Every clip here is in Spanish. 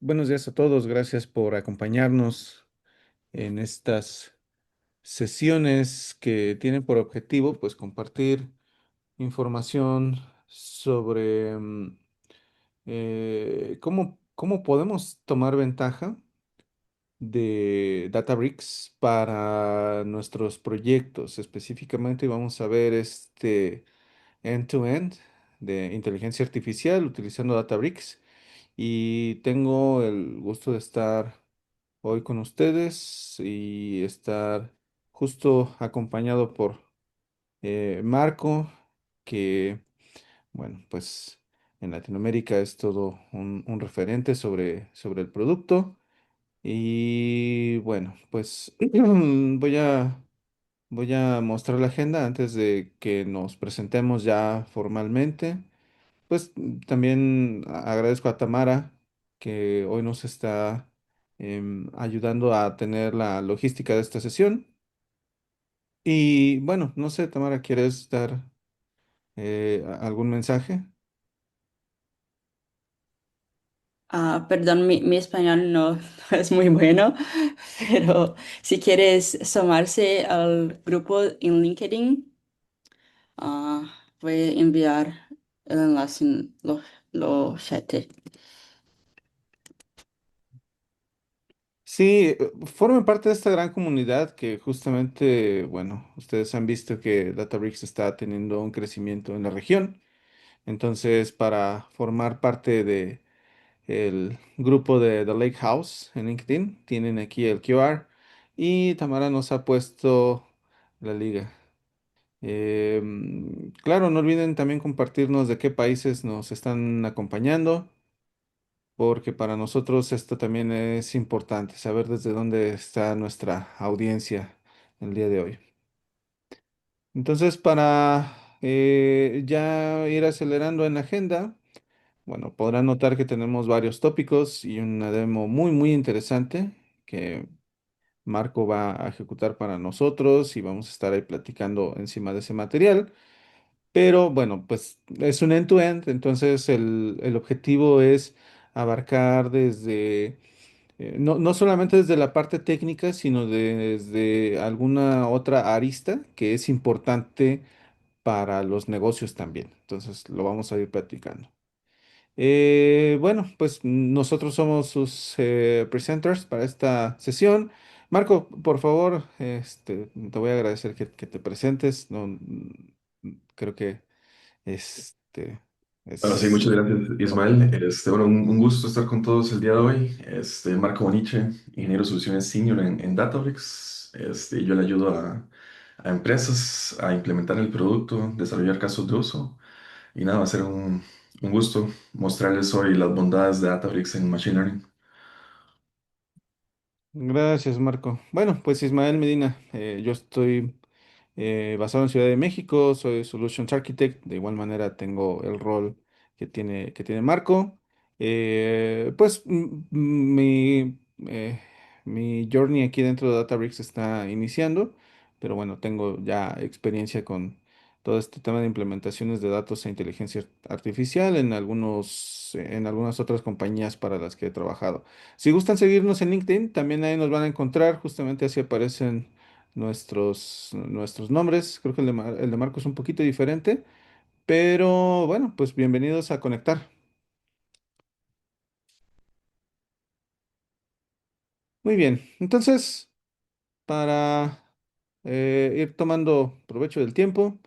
Buenos días a todos, gracias por acompañarnos en estas sesiones que tienen por objetivo, pues, compartir información sobre cómo podemos tomar ventaja de Databricks para nuestros proyectos. Específicamente vamos a ver este end-to-end de inteligencia artificial utilizando Databricks y tengo el gusto de estar hoy con ustedes y estar justo acompañado por Marco, que, bueno, pues en Latinoamérica es todo un referente sobre el producto. Y bueno, pues voy a mostrar la agenda antes de que nos presentemos ya formalmente. Pues también agradezco a Tamara que hoy nos está ayudando a tener la logística de esta sesión. Y bueno, no sé, Tamara, ¿quieres dar algún mensaje? Perdón, mi español no, no es muy bueno, pero si quieres sumarse al grupo en LinkedIn, ah, voy a enviar el enlace en lo chat. Sí, formen parte de esta gran comunidad que justamente, bueno, ustedes han visto que Databricks está teniendo un crecimiento en la región. Entonces, para formar parte de el grupo de The Lake House en LinkedIn, tienen aquí el QR y Tamara nos ha puesto la liga. Claro, no olviden también compartirnos de qué países nos están acompañando, porque para nosotros esto también es importante, saber desde dónde está nuestra audiencia el día de hoy. Entonces, para ya ir acelerando en la agenda, bueno, podrán notar que tenemos varios tópicos y una demo muy interesante que Marco va a ejecutar para nosotros y vamos a estar ahí platicando encima de ese material. Pero bueno, pues es un end-to-end, entonces el objetivo es abarcar desde, no solamente desde la parte técnica, sino desde alguna otra arista que es importante para los negocios también. Entonces lo vamos a ir platicando. Bueno, pues nosotros somos sus presenters para esta sesión. Marco, por favor, te voy a agradecer que te presentes. No, creo que este Bueno, sí, muchas es gracias, ok. Ismael. Bueno, un gusto estar con todos el día de hoy. Marco Boniche, ingeniero de soluciones senior en Databricks. Yo le ayudo a empresas a implementar el producto, desarrollar casos de uso. Y nada, va a ser un gusto mostrarles hoy las bondades de Databricks en Machine Learning. Gracias, Marco. Bueno, pues Ismael Medina, yo estoy basado en Ciudad de México, soy Solutions Architect, de igual manera tengo el rol que tiene Marco. Pues mi journey aquí dentro de Databricks está iniciando, pero bueno, tengo ya experiencia con todo este tema de implementaciones de datos e inteligencia artificial en algunas otras compañías para las que he trabajado. Si gustan seguirnos en LinkedIn, también ahí nos van a encontrar, justamente así aparecen nuestros nombres. Creo que el de Marco es un poquito diferente, pero bueno, pues bienvenidos a conectar. Muy bien, entonces, para ir tomando provecho del tiempo,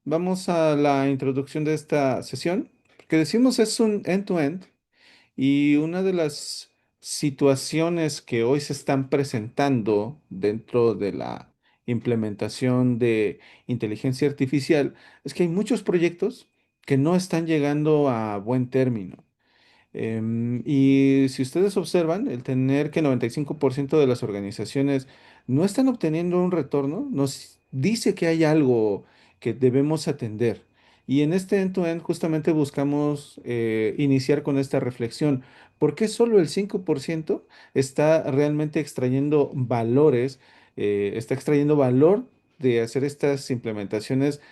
vamos a la introducción de esta sesión, que decimos es un end-to-end. Y una de las situaciones que hoy se están presentando dentro de la implementación de inteligencia artificial es que hay muchos proyectos que no están llegando a buen término. Y si ustedes observan, el tener que 95% de las organizaciones no están obteniendo un retorno, nos dice que hay algo que debemos atender. Y en este end-to-end justamente buscamos iniciar con esta reflexión. ¿Por qué solo el 5% está realmente extrayendo valores, está extrayendo valor de hacer estas implementaciones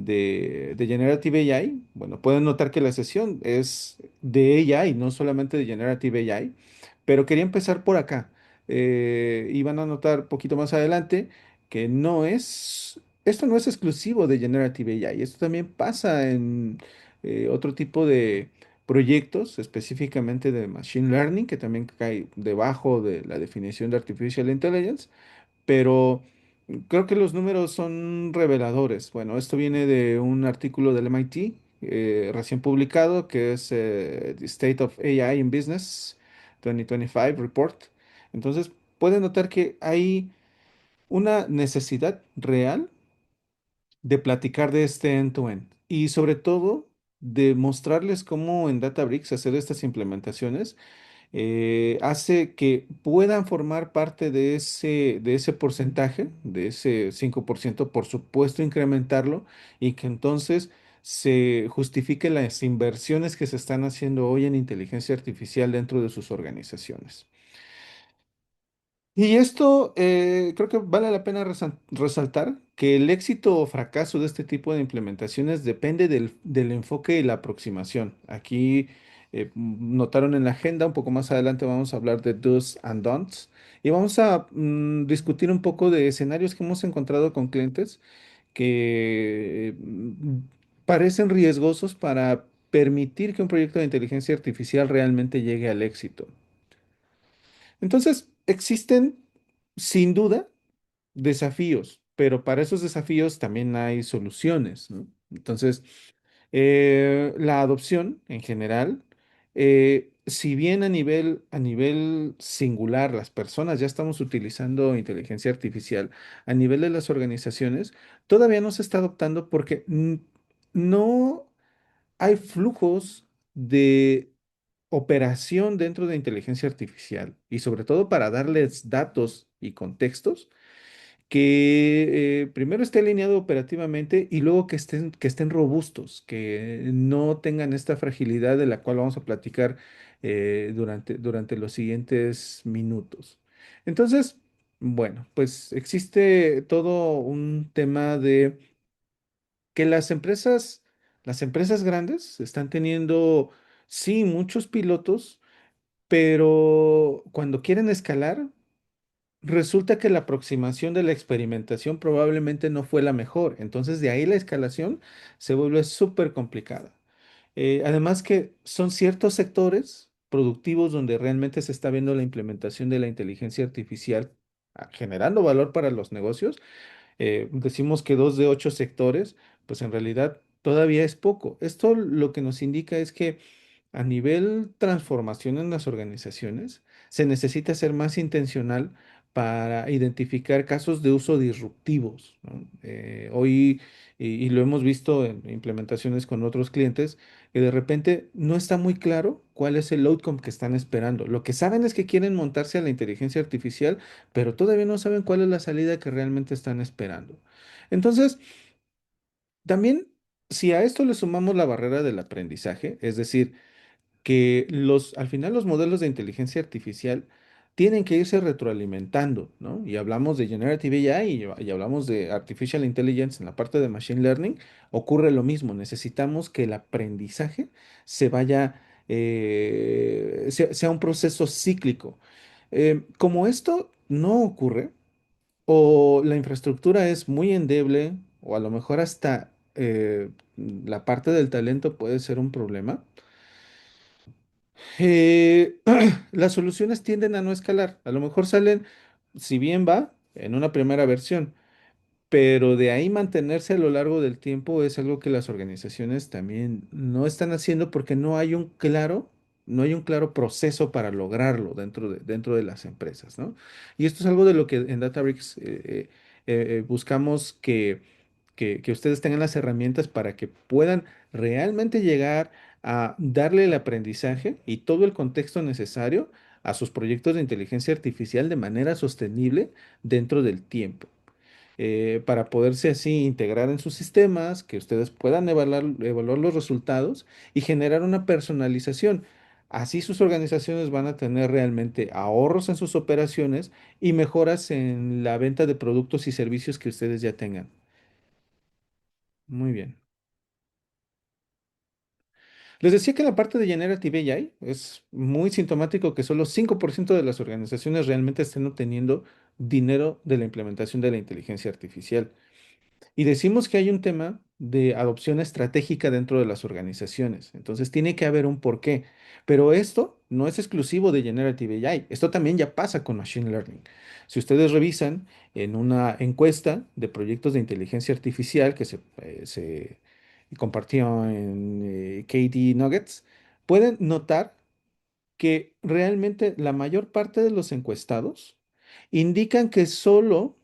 de Generative AI, bueno, pueden notar que la sesión es de AI, no solamente de Generative AI, pero quería empezar por acá. Y van a notar poquito más adelante que esto no es exclusivo de Generative AI, esto también pasa en otro tipo de proyectos, específicamente de Machine Learning, que también cae debajo de la definición de Artificial Intelligence, pero creo que los números son reveladores. Bueno, esto viene de un artículo del MIT recién publicado, que es The State of AI in Business 2025 Report. Entonces, pueden notar que hay una necesidad real de platicar de este end-to-end y sobre todo de mostrarles cómo en Databricks hacer estas implementaciones hace que puedan formar parte de ese porcentaje, de ese 5%, por supuesto, incrementarlo y que entonces se justifique las inversiones que se están haciendo hoy en inteligencia artificial dentro de sus organizaciones. Y esto creo que vale la pena resaltar que el éxito o fracaso de este tipo de implementaciones depende del enfoque y la aproximación. Aquí notaron en la agenda, un poco más adelante vamos a hablar de do's and don'ts y vamos a discutir un poco de escenarios que hemos encontrado con clientes que parecen riesgosos para permitir que un proyecto de inteligencia artificial realmente llegue al éxito. Entonces, existen sin duda desafíos, pero para esos desafíos también hay soluciones, ¿no? Entonces, la adopción en general, si bien a nivel singular las personas ya estamos utilizando inteligencia artificial, a nivel de las organizaciones, todavía no se está adoptando porque no hay flujos de operación dentro de inteligencia artificial y sobre todo para darles datos y contextos que primero esté alineado operativamente y luego que estén robustos, que no tengan esta fragilidad de la cual vamos a platicar durante los siguientes minutos. Entonces, bueno, pues existe todo un tema de que las empresas grandes están teniendo, sí, muchos pilotos, pero cuando quieren escalar, resulta que la aproximación de la experimentación probablemente no fue la mejor. Entonces, de ahí la escalación se vuelve súper complicada. Además que son ciertos sectores productivos donde realmente se está viendo la implementación de la inteligencia artificial generando valor para los negocios. Decimos que 2 de 8 sectores, pues en realidad todavía es poco. Esto lo que nos indica es que a nivel transformación en las organizaciones, se necesita ser más intencional para identificar casos de uso disruptivos, ¿no? Hoy, y lo hemos visto en implementaciones con otros clientes, que de repente no está muy claro cuál es el outcome que están esperando. Lo que saben es que quieren montarse a la inteligencia artificial, pero todavía no saben cuál es la salida que realmente están esperando. Entonces, también, si a esto le sumamos la barrera del aprendizaje, es decir, que al final los modelos de inteligencia artificial tienen que irse retroalimentando, ¿no? Y hablamos de Generative AI y hablamos de Artificial Intelligence en la parte de Machine Learning, ocurre lo mismo, necesitamos que el aprendizaje se vaya, sea un proceso cíclico. Como esto no ocurre, o la infraestructura es muy endeble, o a lo mejor hasta la parte del talento puede ser un problema. eh, las soluciones tienden a no escalar. A lo mejor salen, si bien va, en una primera versión, pero de ahí mantenerse a lo largo del tiempo es algo que las organizaciones también no están haciendo porque no hay un claro proceso para lograrlo dentro de las empresas, ¿no? Y esto es algo de lo que en Databricks buscamos que ustedes tengan las herramientas para que puedan realmente llegar a darle el aprendizaje y todo el contexto necesario a sus proyectos de inteligencia artificial de manera sostenible dentro del tiempo para poderse así integrar en sus sistemas, que ustedes puedan evaluar los resultados y generar una personalización. Así sus organizaciones van a tener realmente ahorros en sus operaciones y mejoras en la venta de productos y servicios que ustedes ya tengan. Muy bien. Les decía que la parte de Generative AI es muy sintomático que solo 5% de las organizaciones realmente estén obteniendo dinero de la implementación de la inteligencia artificial. Y decimos que hay un tema de adopción estratégica dentro de las organizaciones. Entonces tiene que haber un porqué. Pero esto no es exclusivo de Generative AI. Esto también ya pasa con Machine Learning. Si ustedes revisan en una encuesta de proyectos de inteligencia artificial que se compartió en KD Nuggets, pueden notar que realmente la mayor parte de los encuestados indican que solo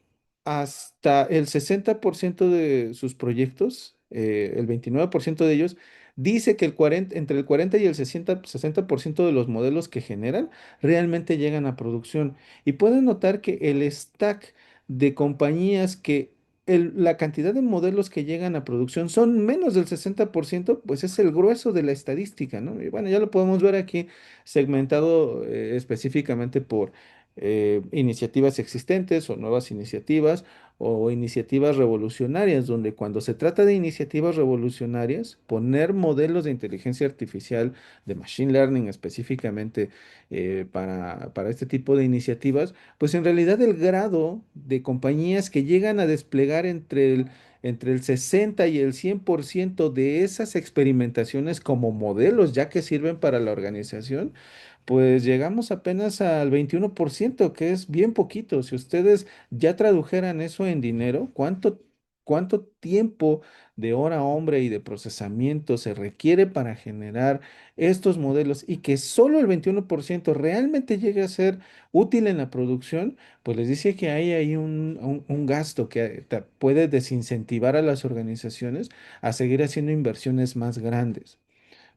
hasta el 60% de sus proyectos, el 29% de ellos, dice que entre el 40 y el 60% de los modelos que generan realmente llegan a producción. Y pueden notar que el stack de compañías que la cantidad de modelos que llegan a producción son menos del 60%, pues es el grueso de la estadística, ¿no? Y bueno, ya lo podemos ver aquí segmentado específicamente por iniciativas existentes o nuevas iniciativas o iniciativas revolucionarias, donde cuando se trata de iniciativas revolucionarias, poner modelos de inteligencia artificial, de machine learning específicamente para este tipo de iniciativas, pues en realidad el grado de compañías que llegan a desplegar entre el 60 y el 100% de esas experimentaciones como modelos ya que sirven para la organización, pues llegamos apenas al 21%, que es bien poquito. Si ustedes ya tradujeran eso en dinero, ¿cuánto tiempo de hora hombre y de procesamiento se requiere para generar estos modelos y que solo el 21% realmente llegue a ser útil en la producción? Pues les dice que hay ahí un gasto que puede desincentivar a las organizaciones a seguir haciendo inversiones más grandes.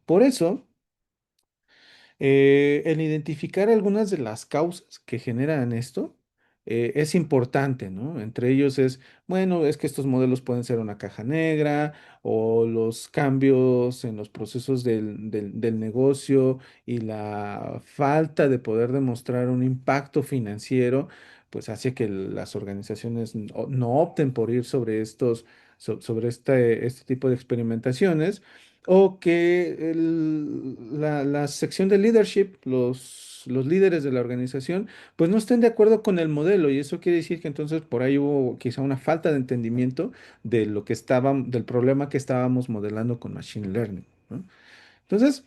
Por eso, el identificar algunas de las causas que generan esto es importante, ¿no? Entre ellos es, bueno, es que estos modelos pueden ser una caja negra o los cambios en los procesos del negocio y la falta de poder demostrar un impacto financiero, pues hace que las organizaciones no opten por ir sobre sobre este tipo de experimentaciones o que la sección de leadership, los líderes de la organización, pues no estén de acuerdo con el modelo. Y eso quiere decir que entonces por ahí hubo quizá una falta de entendimiento de del problema que estábamos modelando con Machine Learning, ¿no? Entonces,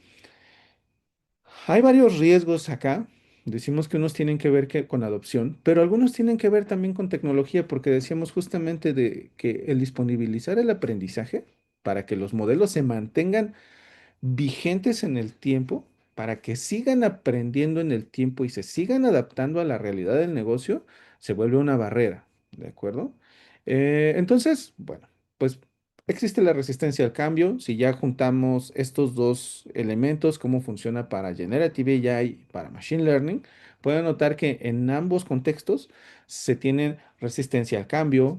hay varios riesgos acá. Decimos que unos tienen que ver con adopción, pero algunos tienen que ver también con tecnología, porque decíamos justamente de que el disponibilizar el aprendizaje para que los modelos se mantengan vigentes en el tiempo para que sigan aprendiendo en el tiempo y se sigan adaptando a la realidad del negocio, se vuelve una barrera, ¿de acuerdo? Entonces, bueno, pues existe la resistencia al cambio. Si ya juntamos estos dos elementos, cómo funciona para Generative AI y para Machine Learning, pueden notar que en ambos contextos se tienen resistencia al cambio,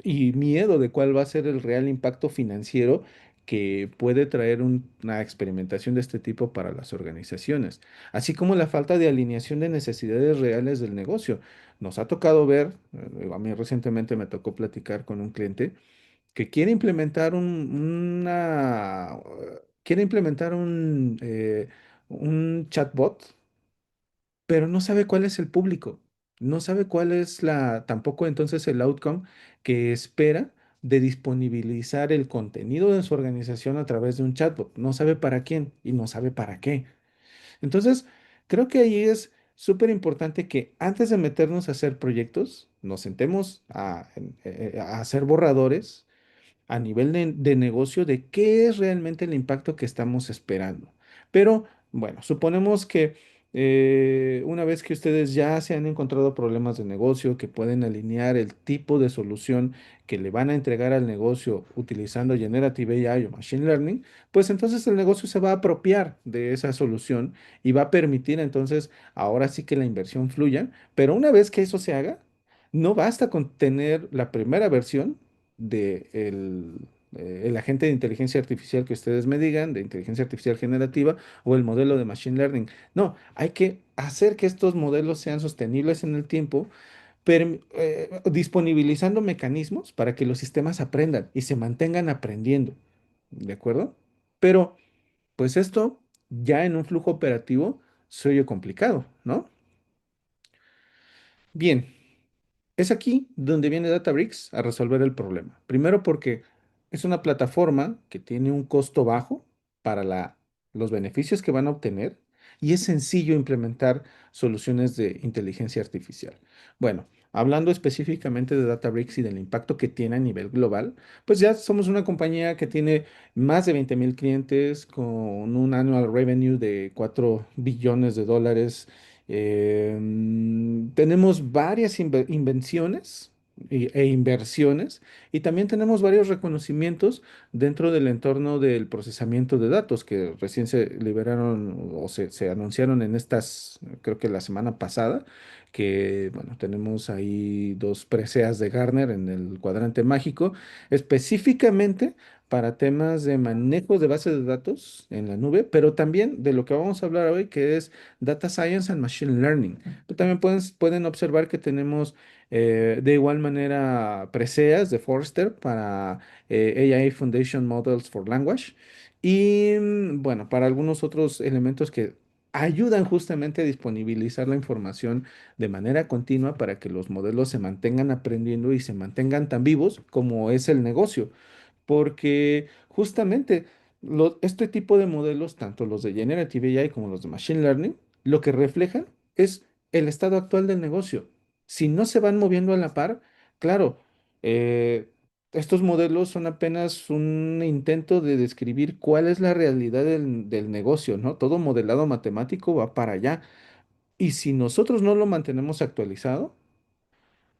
y miedo de cuál va a ser el real impacto financiero que puede traer una experimentación de este tipo para las organizaciones, así como la falta de alineación de necesidades reales del negocio. Nos ha tocado ver, a mí recientemente me tocó platicar con un cliente que quiere implementar quiere implementar un chatbot, pero no sabe cuál es el público, no sabe cuál es tampoco entonces el outcome que espera de disponibilizar el contenido de su organización a través de un chatbot. No sabe para quién y no sabe para qué. Entonces, creo que ahí es súper importante que antes de meternos a hacer proyectos, nos sentemos a hacer borradores a nivel de negocio de qué es realmente el impacto que estamos esperando. Pero bueno, suponemos que una vez que ustedes ya se han encontrado problemas de negocio, que pueden alinear el tipo de solución que le van a entregar al negocio utilizando Generative AI o Machine Learning, pues entonces el negocio se va a apropiar de esa solución y va a permitir entonces ahora sí que la inversión fluya. Pero una vez que eso se haga, no basta con tener la primera versión de el agente de inteligencia artificial que ustedes me digan, de inteligencia artificial generativa o el modelo de machine learning. No, hay que hacer que estos modelos sean sostenibles en el tiempo disponibilizando mecanismos para que los sistemas aprendan y se mantengan aprendiendo. ¿De acuerdo? Pero, pues esto ya en un flujo operativo se oye complicado, ¿no? Bien. Es aquí donde viene Databricks a resolver el problema. Primero porque es una plataforma que tiene un costo bajo para los beneficios que van a obtener y es sencillo implementar soluciones de inteligencia artificial. Bueno, hablando específicamente de Databricks y del impacto que tiene a nivel global, pues ya somos una compañía que tiene más de 20,000 clientes con un annual revenue de 4 billones de dólares. Tenemos varias invenciones e inversiones y también tenemos varios reconocimientos dentro del entorno del procesamiento de datos que recién se liberaron o se anunciaron en estas, creo que la semana pasada, que bueno, tenemos ahí dos preseas de Gartner en el cuadrante mágico, específicamente para temas de manejo de base de datos en la nube, pero también de lo que vamos a hablar hoy, que es Data Science and Machine Learning. Pero también pueden observar que tenemos de igual manera preseas de Forrester para AI Foundation Models for Language y bueno, para algunos otros elementos que ayudan justamente a disponibilizar la información de manera continua para que los modelos se mantengan aprendiendo y se mantengan tan vivos como es el negocio porque justamente este tipo de modelos, tanto los de Generative AI como los de Machine Learning, lo que reflejan es el estado actual del negocio. Si no se van moviendo a la par, claro, eh, estos modelos son apenas un intento de describir cuál es la realidad del negocio, ¿no? Todo modelado matemático va para allá. Y si nosotros no lo mantenemos actualizado,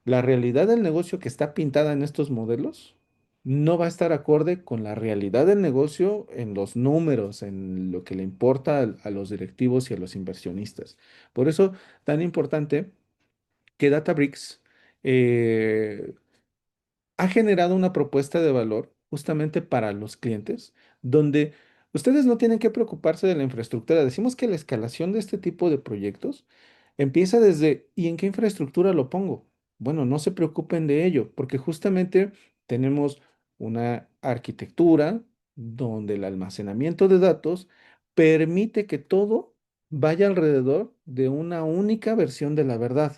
la realidad del negocio que está pintada en estos modelos no va a estar acorde con la realidad del negocio en los números, en lo que le importa a los directivos y a los inversionistas. Por eso, tan importante que Databricks eh, ha generado una propuesta de valor justamente para los clientes, donde ustedes no tienen que preocuparse de la infraestructura. Decimos que la escalación de este tipo de proyectos empieza desde, ¿y en qué infraestructura lo pongo? Bueno, no se preocupen de ello, porque justamente tenemos una arquitectura donde el almacenamiento de datos permite que todo vaya alrededor de una única versión de la verdad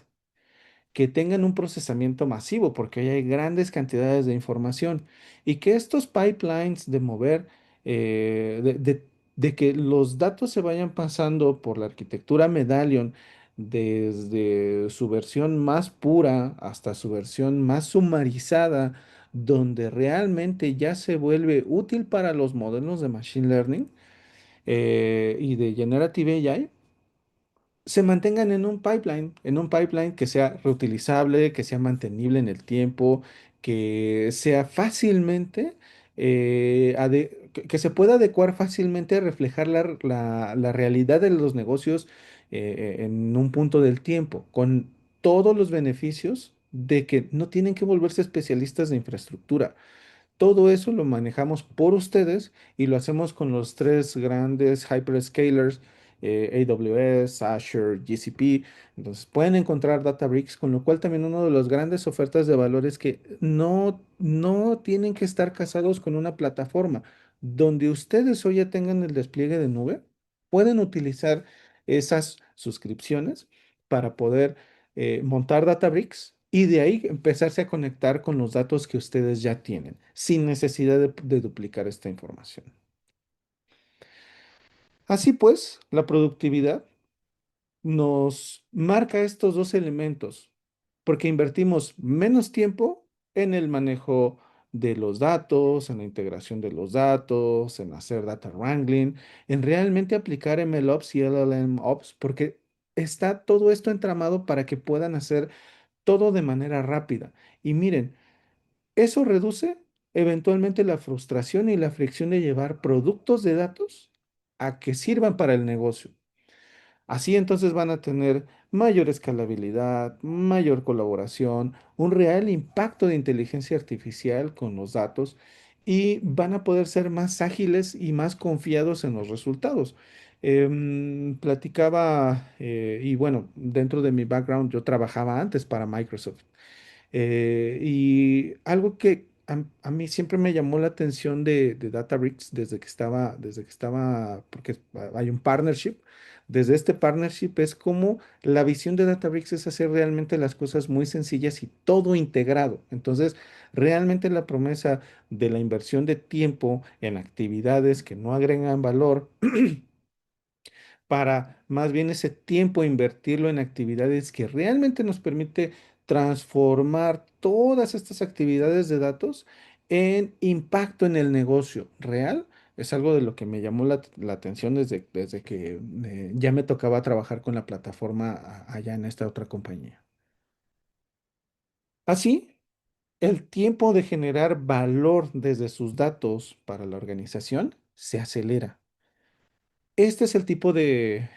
que tengan un procesamiento masivo, porque ahí hay grandes cantidades de información y que estos pipelines de mover, de que los datos se vayan pasando por la arquitectura Medallion desde su versión más pura hasta su versión más sumarizada, donde realmente ya se vuelve útil para los modelos de Machine Learning y de Generative AI se mantengan en un pipeline que sea reutilizable, que sea mantenible en el tiempo, que sea fácilmente, que se pueda adecuar fácilmente a reflejar la realidad de los negocios en un punto del tiempo, con todos los beneficios de que no tienen que volverse especialistas de infraestructura. Todo eso lo manejamos por ustedes y lo hacemos con los tres grandes hyperscalers, AWS, Azure, GCP. Entonces pueden encontrar Databricks, con lo cual también una de las grandes ofertas de valor es que no tienen que estar casados con una plataforma. Donde ustedes hoy ya tengan el despliegue de nube, pueden utilizar esas suscripciones para poder montar Databricks y de ahí empezarse a conectar con los datos que ustedes ya tienen, sin necesidad de duplicar esta información. Así pues, la productividad nos marca estos dos elementos, porque invertimos menos tiempo en el manejo de los datos, en la integración de los datos, en hacer data wrangling, en realmente aplicar MLOps y LLMOps, porque está todo esto entramado para que puedan hacer todo de manera rápida. Y miren, eso reduce eventualmente la frustración y la fricción de llevar productos de datos a que sirvan para el negocio. Así entonces van a tener mayor escalabilidad, mayor colaboración, un real impacto de inteligencia artificial con los datos y van a poder ser más ágiles y más confiados en los resultados. Platicaba, y bueno, dentro de mi background yo trabajaba antes para Microsoft. Y algo que a mí siempre me llamó la atención de Databricks desde que estaba, porque hay un partnership. Desde este partnership es como la visión de Databricks es hacer realmente las cosas muy sencillas y todo integrado. Entonces, realmente la promesa de la inversión de tiempo en actividades que no agregan valor para más bien ese tiempo invertirlo en actividades que realmente nos permite transformar todas estas actividades de datos en impacto en el negocio real. Es algo de lo que me llamó la atención desde que ya me tocaba trabajar con la plataforma allá en esta otra compañía. Así, el tiempo de generar valor desde sus datos para la organización se acelera. Este es el tipo de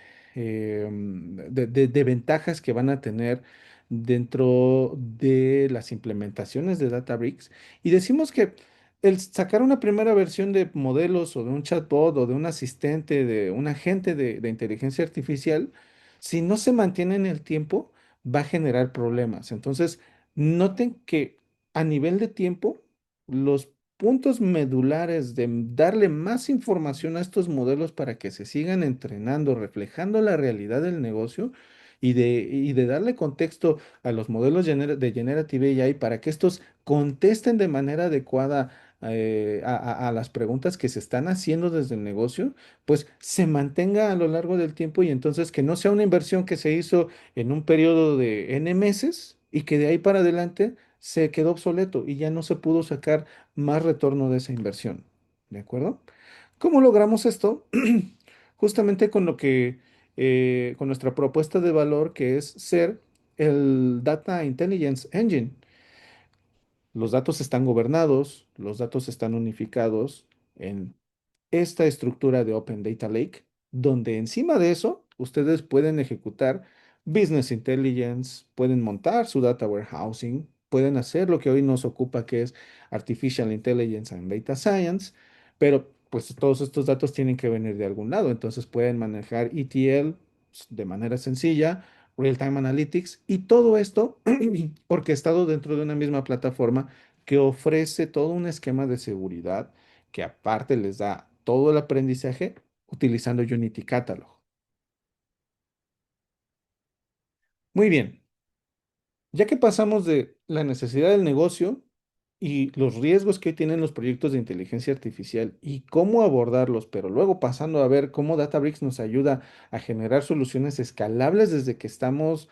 ventajas que van a tener dentro de las implementaciones de Databricks. Y decimos que el sacar una primera versión de modelos o de un chatbot o de un asistente, de un agente de inteligencia artificial, si no se mantiene en el tiempo, va a generar problemas. Entonces, noten que a nivel de tiempo, los puntos medulares de darle más información a estos modelos para que se sigan entrenando, reflejando la realidad del negocio y de darle contexto a los modelos de Generative AI para que estos contesten de manera adecuada a las preguntas que se están haciendo desde el negocio, pues se mantenga a lo largo del tiempo y entonces que no sea una inversión que se hizo en un periodo de N meses y que de ahí para adelante se quedó obsoleto y ya no se pudo sacar más retorno de esa inversión. ¿De acuerdo? ¿Cómo logramos esto? Justamente con nuestra propuesta de valor, que es ser el Data Intelligence Engine. Los datos están gobernados, los datos están unificados en esta estructura de Open Data Lake, donde encima de eso ustedes pueden ejecutar Business Intelligence, pueden montar su Data Warehousing, pueden hacer lo que hoy nos ocupa, que es Artificial Intelligence and Data Science, pero pues todos estos datos tienen que venir de algún lado, entonces pueden manejar ETL de manera sencilla, Real-Time Analytics y todo esto orquestado dentro de una misma plataforma que ofrece todo un esquema de seguridad que aparte les da todo el aprendizaje utilizando Unity Catalog. Muy bien, ya que pasamos de la necesidad del negocio y los riesgos que hoy tienen los proyectos de inteligencia artificial y cómo abordarlos, pero luego pasando a ver cómo Databricks nos ayuda a generar soluciones escalables desde que estamos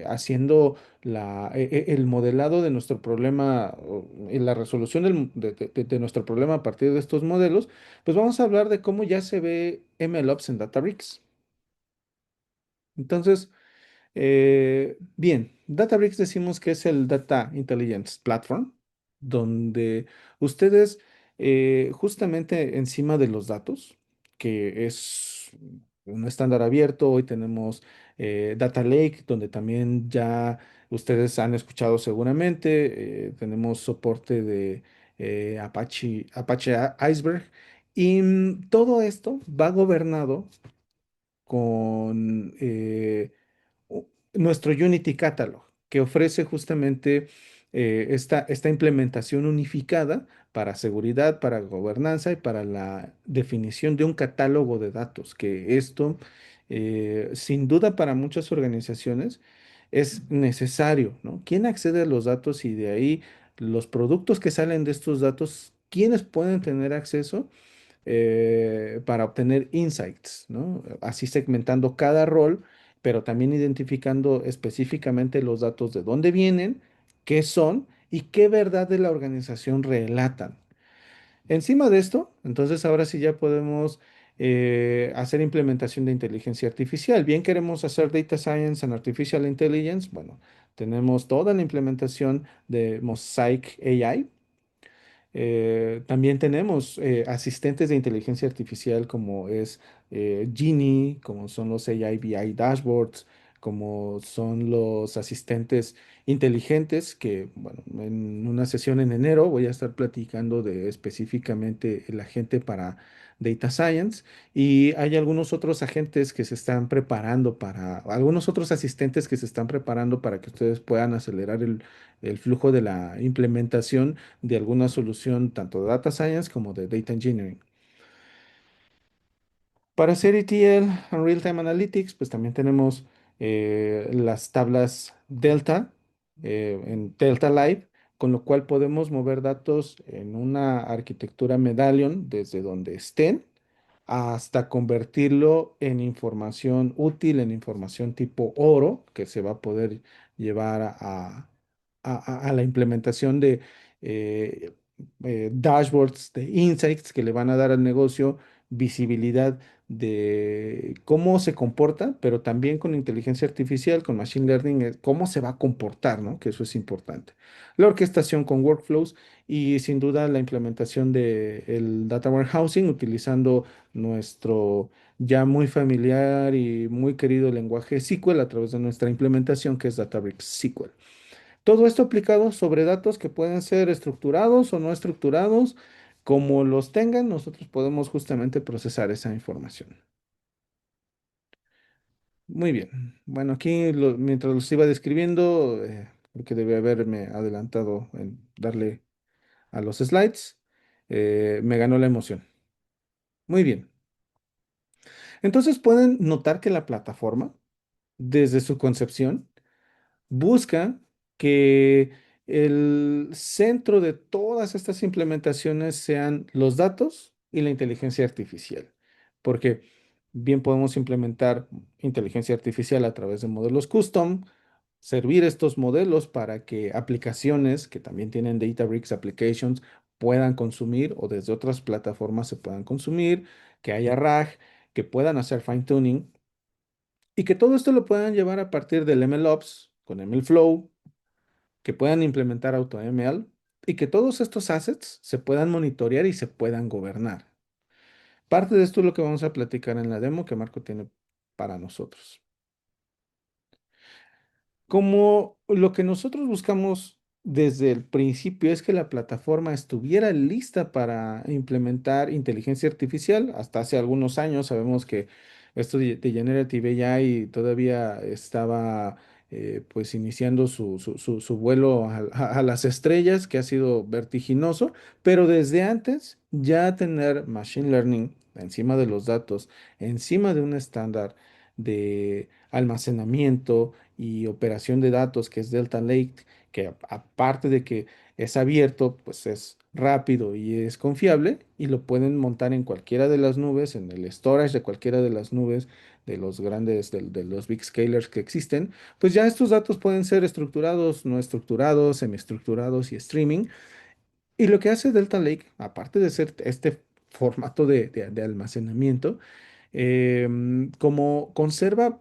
haciendo el modelado de nuestro problema, y la resolución de nuestro problema a partir de estos modelos, pues vamos a hablar de cómo ya se ve MLOps en Databricks. Entonces, bien, Databricks decimos que es el Data Intelligence Platform, donde ustedes justamente encima de los datos, que es un estándar abierto, hoy tenemos Data Lake, donde también ya ustedes han escuchado seguramente, tenemos soporte de Apache Iceberg, y todo esto va gobernado con nuestro Unity Catalog, que ofrece justamente esta implementación unificada para seguridad, para gobernanza y para la definición de un catálogo de datos, que esto, sin duda para muchas organizaciones, es necesario, ¿no? ¿Quién accede a los datos y de ahí los productos que salen de estos datos, quiénes pueden tener acceso? Para obtener insights, ¿no? Así segmentando cada rol, pero también identificando específicamente los datos de dónde vienen, qué son y qué verdad de la organización relatan. Encima de esto, entonces ahora sí ya podemos hacer implementación de inteligencia artificial. Bien queremos hacer Data Science and Artificial Intelligence, bueno, tenemos toda la implementación de Mosaic AI. También tenemos asistentes de inteligencia artificial como es Genie, como son los AI BI dashboards, como son los asistentes inteligentes, que, bueno, en una sesión en enero voy a estar platicando de específicamente el agente para Data Science y hay algunos otros agentes que se están preparando para, algunos otros asistentes que se están preparando para que ustedes puedan acelerar el flujo de la implementación de alguna solución tanto de Data Science como de Data Engineering. Para hacer ETL and Real-Time Analytics, pues también tenemos las tablas Delta en Delta Live, con lo cual podemos mover datos en una arquitectura Medallion desde donde estén hasta convertirlo en información útil, en información tipo oro, que se va a poder llevar a la implementación de eh, dashboards, de insights que le van a dar al negocio visibilidad de cómo se comporta, pero también con inteligencia artificial, con machine learning, cómo se va a comportar, ¿no? Que eso es importante. La orquestación con workflows y sin duda la implementación del data warehousing utilizando nuestro ya muy familiar y muy querido lenguaje SQL a través de nuestra implementación que es Databricks SQL. Todo esto aplicado sobre datos que pueden ser estructurados o no estructurados. Como los tengan, nosotros podemos justamente procesar esa información. Muy bien. Bueno, aquí mientras los iba describiendo, porque debe haberme adelantado en darle a los slides, me ganó la emoción. Muy bien. Entonces pueden notar que la plataforma, desde su concepción, busca que el centro de todas estas implementaciones sean los datos y la inteligencia artificial, porque bien podemos implementar inteligencia artificial a través de modelos custom, servir estos modelos para que aplicaciones que también tienen Databricks Applications puedan consumir o desde otras plataformas se puedan consumir, que haya RAG, que puedan hacer fine tuning y que todo esto lo puedan llevar a partir del MLOps con MLflow, que puedan implementar AutoML y que todos estos assets se puedan monitorear y se puedan gobernar. Parte de esto es lo que vamos a platicar en la demo que Marco tiene para nosotros. Como lo que nosotros buscamos desde el principio es que la plataforma estuviera lista para implementar inteligencia artificial, hasta hace algunos años sabemos que esto de Generative AI todavía estaba pues iniciando su vuelo a las estrellas, que ha sido vertiginoso, pero desde antes ya tener machine learning encima de los datos, encima de un estándar de almacenamiento, y operación de datos, que es Delta Lake, que aparte de que es abierto, pues es rápido y es confiable y lo pueden montar en cualquiera de las nubes, en el storage de cualquiera de las nubes de los grandes, de los big scalers que existen, pues ya estos datos pueden ser estructurados, no estructurados, semiestructurados y streaming. Y lo que hace Delta Lake, aparte de ser este formato de almacenamiento, como conserva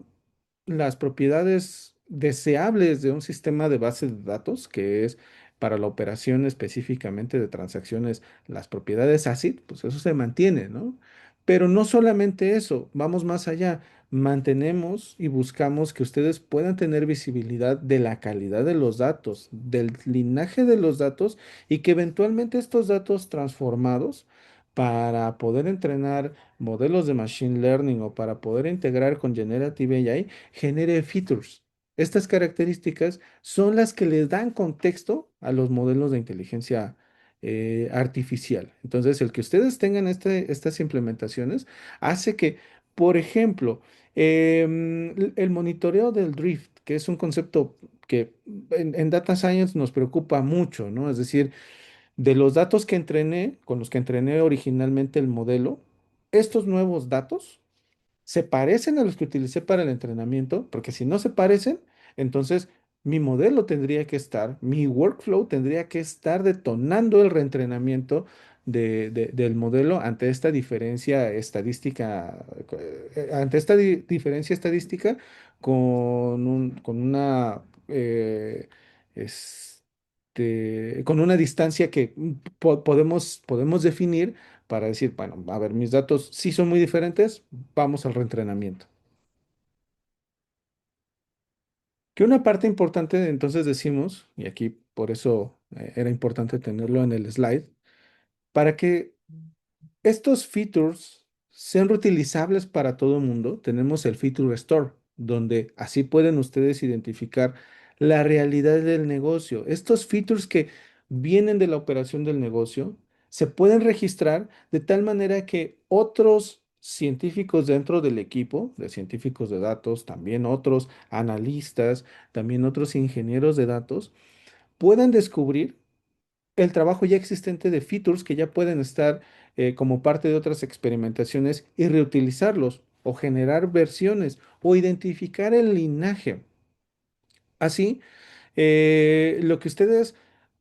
las propiedades deseables de un sistema de base de datos, que es para la operación específicamente de transacciones, las propiedades ACID, pues eso se mantiene, ¿no? Pero no solamente eso, vamos más allá. Mantenemos y buscamos que ustedes puedan tener visibilidad de la calidad de los datos, del linaje de los datos y que eventualmente estos datos transformados para poder entrenar modelos de machine learning o para poder integrar con Generative AI genere features. Estas características son las que les dan contexto a los modelos de inteligencia artificial. Entonces, el que ustedes tengan estas implementaciones hace que, por ejemplo, el monitoreo del drift, que es un concepto que en Data Science nos preocupa mucho, ¿no? Es decir, de los datos que entrené, con los que entrené originalmente el modelo, estos nuevos datos se parecen a los que utilicé para el entrenamiento, porque si no se parecen, entonces mi modelo tendría que estar, mi workflow tendría que estar detonando el reentrenamiento del modelo ante esta diferencia estadística, ante esta diferencia estadística con una, con una distancia que podemos definir para decir, bueno, a ver, mis datos sí son muy diferentes, vamos al reentrenamiento. Que una parte importante, entonces decimos, y aquí por eso era importante tenerlo en el slide, para que estos features sean reutilizables para todo el mundo, tenemos el Feature Store, donde así pueden ustedes identificar la realidad del negocio. Estos features que vienen de la operación del negocio se pueden registrar de tal manera que otros científicos dentro del equipo, de científicos de datos, también otros analistas, también otros ingenieros de datos, puedan descubrir el trabajo ya existente de features que ya pueden estar como parte de otras experimentaciones y reutilizarlos o generar versiones o identificar el linaje. Así, lo que ustedes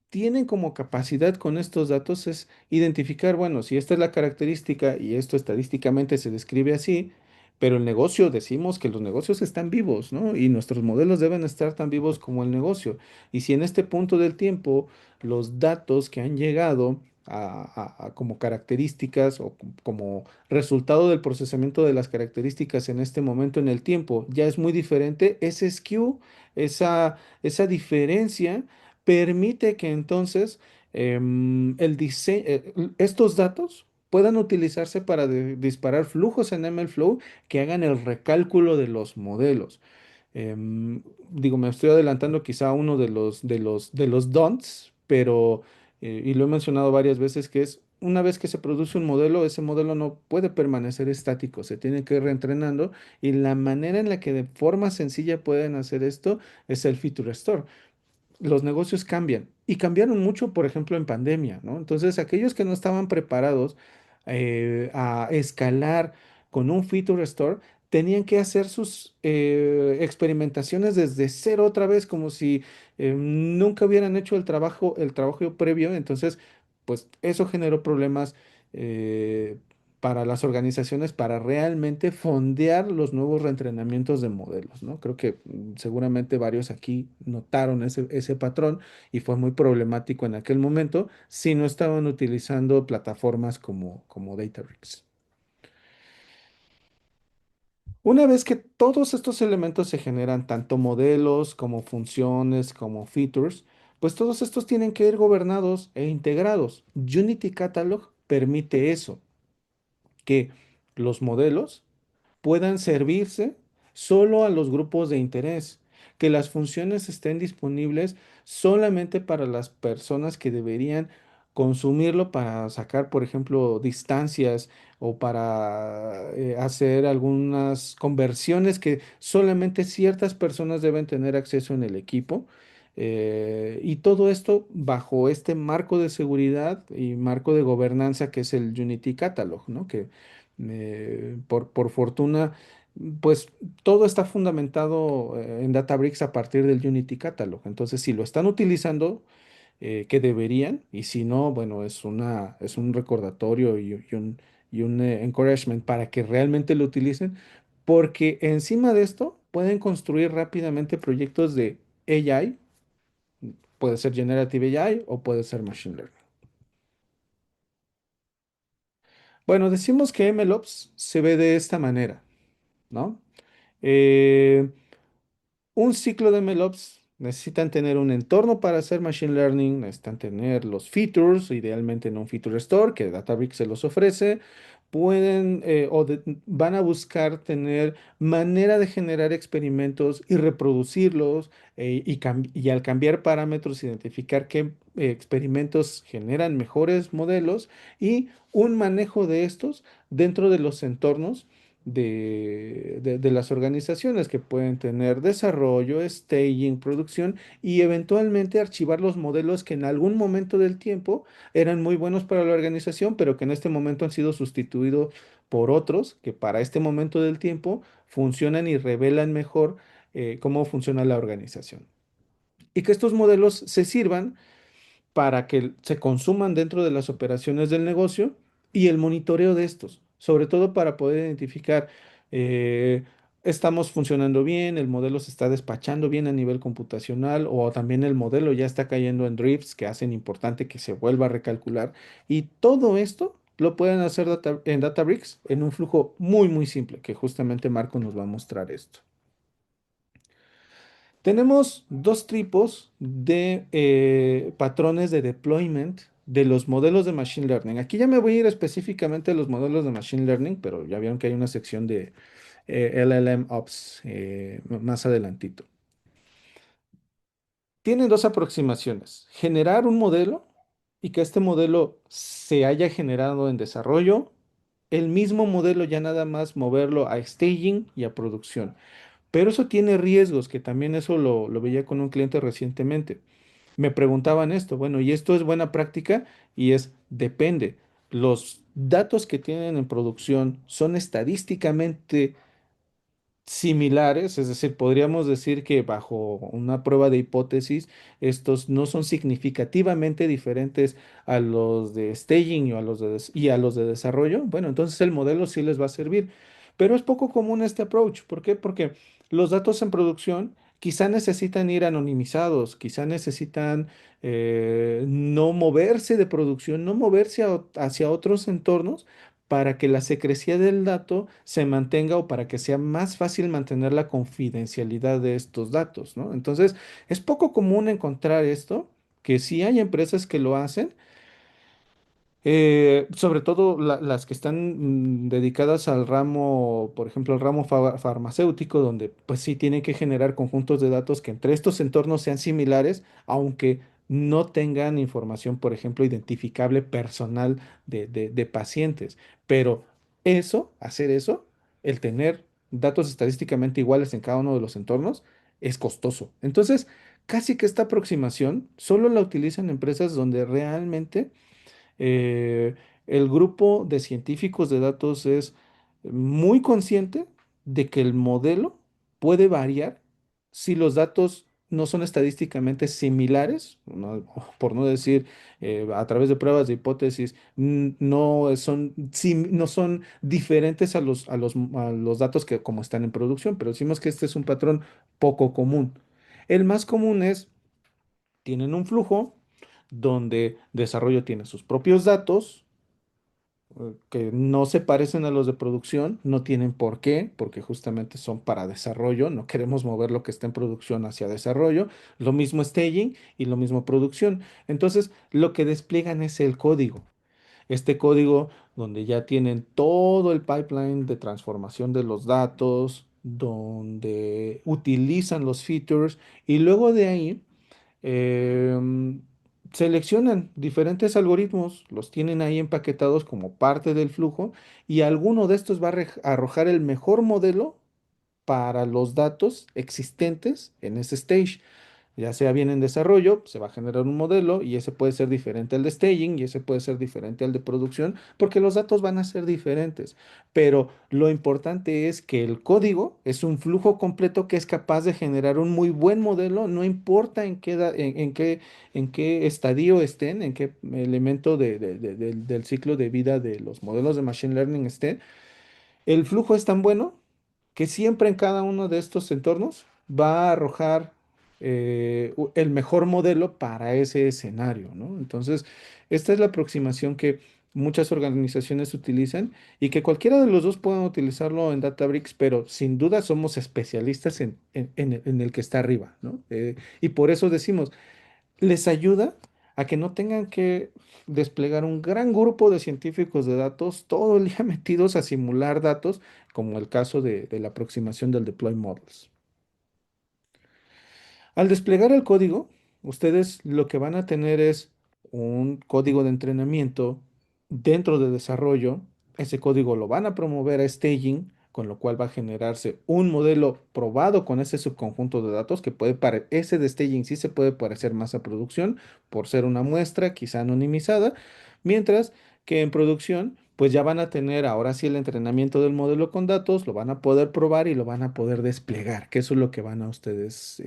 tienen como capacidad con estos datos es identificar, bueno, si esta es la característica y esto estadísticamente se describe así, pero el negocio, decimos que los negocios están vivos, ¿no? Y nuestros modelos deben estar tan vivos como el negocio. Y si en este punto del tiempo los datos que han llegado como características o como resultado del procesamiento de las características en este momento en el tiempo ya es muy diferente, ese skew, esa diferencia permite que entonces estos datos puedan utilizarse para disparar flujos en MLflow que hagan el recálculo de los modelos. Digo, me estoy adelantando quizá a uno de los don'ts, pero, y lo he mencionado varias veces, que es una vez que se produce un modelo, ese modelo no puede permanecer estático, se tiene que ir reentrenando y la manera en la que de forma sencilla pueden hacer esto es el Feature Store. Los negocios cambian y cambiaron mucho, por ejemplo, en pandemia, ¿no? Entonces, aquellos que no estaban preparados a escalar con un feature store tenían que hacer sus experimentaciones desde cero otra vez, como si nunca hubieran hecho el trabajo previo. Entonces, pues eso generó problemas eh, para las organizaciones para realmente fondear los nuevos reentrenamientos de modelos, ¿no? Creo que seguramente varios aquí notaron ese patrón y fue muy problemático en aquel momento si no estaban utilizando plataformas como Databricks. Una vez que todos estos elementos se generan, tanto modelos como funciones, como features, pues todos estos tienen que ir gobernados e integrados. Unity Catalog permite eso, que los modelos puedan servirse solo a los grupos de interés, que las funciones estén disponibles solamente para las personas que deberían consumirlo para sacar, por ejemplo, distancias o para hacer algunas conversiones que solamente ciertas personas deben tener acceso en el equipo. Y todo esto bajo este marco de seguridad y marco de gobernanza que es el Unity Catalog, ¿no? Que por fortuna, pues todo está fundamentado en Databricks a partir del Unity Catalog. Entonces, si lo están utilizando, que deberían, y si no, bueno, es un recordatorio y un encouragement para que realmente lo utilicen, porque encima de esto pueden construir rápidamente proyectos de AI, puede ser Generative AI o puede ser Machine Learning. Bueno, decimos que MLOps se ve de esta manera, ¿no? Eh, un ciclo de MLOps necesitan tener un entorno para hacer machine learning, necesitan tener los features, idealmente en un feature store que Databricks se los ofrece. Pueden van a buscar tener manera de generar experimentos y reproducirlos y al cambiar parámetros identificar qué experimentos generan mejores modelos y un manejo de estos dentro de los entornos de las organizaciones que pueden tener desarrollo, staging, producción y eventualmente archivar los modelos que en algún momento del tiempo eran muy buenos para la organización, pero que en este momento han sido sustituidos por otros que para este momento del tiempo funcionan y revelan mejor cómo funciona la organización. Y que estos modelos se sirvan para que se consuman dentro de las operaciones del negocio y el monitoreo de estos, sobre todo para poder identificar, eh, estamos funcionando bien, el modelo se está despachando bien a nivel computacional o también el modelo ya está cayendo en drifts que hacen importante que se vuelva a recalcular. Y todo esto lo pueden hacer en Databricks en un flujo muy, muy simple, que justamente Marco nos va a mostrar esto. Tenemos dos tipos de patrones de deployment de los modelos de Machine Learning. Aquí ya me voy a ir específicamente a los modelos de Machine Learning, pero ya vieron que hay una sección de LLM Ops más adelantito. Tienen dos aproximaciones. Generar un modelo y que este modelo se haya generado en desarrollo. El mismo modelo ya nada más moverlo a staging y a producción. Pero eso tiene riesgos, que también eso lo veía con un cliente recientemente. Me preguntaban esto, bueno, ¿y esto es buena práctica? Y es, depende. Los datos que tienen en producción son estadísticamente similares, es decir, podríamos decir que bajo una prueba de hipótesis, estos no son significativamente diferentes a los de staging o a los y a los de desarrollo. Bueno, entonces el modelo sí les va a servir, pero es poco común este approach. ¿Por qué? Porque los datos en producción quizá necesitan ir anonimizados, quizá necesitan no moverse de producción, no moverse hacia otros entornos para que la secrecía del dato se mantenga o para que sea más fácil mantener la confidencialidad de estos datos, ¿no? Entonces, es poco común encontrar esto, que sí hay empresas que lo hacen, sobre todo las que están dedicadas al ramo, por ejemplo, al ramo farmacéutico, donde pues sí tienen que generar conjuntos de datos que entre estos entornos sean similares, aunque no tengan información, por ejemplo, identificable personal de pacientes. Pero hacer eso, el tener datos estadísticamente iguales en cada uno de los entornos, es costoso. Entonces, casi que esta aproximación solo la utilizan empresas donde realmente eh, el grupo de científicos de datos es muy consciente de que el modelo puede variar si los datos no son estadísticamente similares, por no decir a través de pruebas de hipótesis, no son diferentes a los datos que como están en producción, pero decimos que este es un patrón poco común. El más común es, tienen un flujo donde desarrollo tiene sus propios datos, que no se parecen a los de producción, no tienen por qué, porque justamente son para desarrollo, no queremos mover lo que está en producción hacia desarrollo, lo mismo staging y lo mismo producción. Entonces, lo que despliegan es el código. Este código donde ya tienen todo el pipeline de transformación de los datos, donde utilizan los features y luego de ahí em, seleccionan diferentes algoritmos, los tienen ahí empaquetados como parte del flujo y alguno de estos va a arrojar el mejor modelo para los datos existentes en ese stage. Ya sea bien en desarrollo, se va a generar un modelo y ese puede ser diferente al de staging y ese puede ser diferente al de producción, porque los datos van a ser diferentes. Pero lo importante es que el código es un flujo completo que es capaz de generar un muy buen modelo, no importa en qué estadio estén, en qué elemento del ciclo de vida de los modelos de Machine Learning estén. El flujo es tan bueno que siempre en cada uno de estos entornos va a arrojar el mejor modelo para ese escenario, ¿no? Entonces, esta es la aproximación que muchas organizaciones utilizan y que cualquiera de los dos pueden utilizarlo en Databricks, pero sin duda somos especialistas en el que está arriba, ¿no? Y por eso decimos, les ayuda a que no tengan que desplegar un gran grupo de científicos de datos todo el día metidos a simular datos, como el caso de la aproximación del deploy models. Al desplegar el código, ustedes lo que van a tener es un código de entrenamiento dentro de desarrollo. Ese código lo van a promover a staging, con lo cual va a generarse un modelo probado con ese subconjunto de datos que ese de staging sí se puede parecer más a producción por ser una muestra quizá anonimizada, mientras que en producción pues ya van a tener ahora sí el entrenamiento del modelo con datos, lo van a poder probar y lo van a poder desplegar, que eso es lo que van a ustedes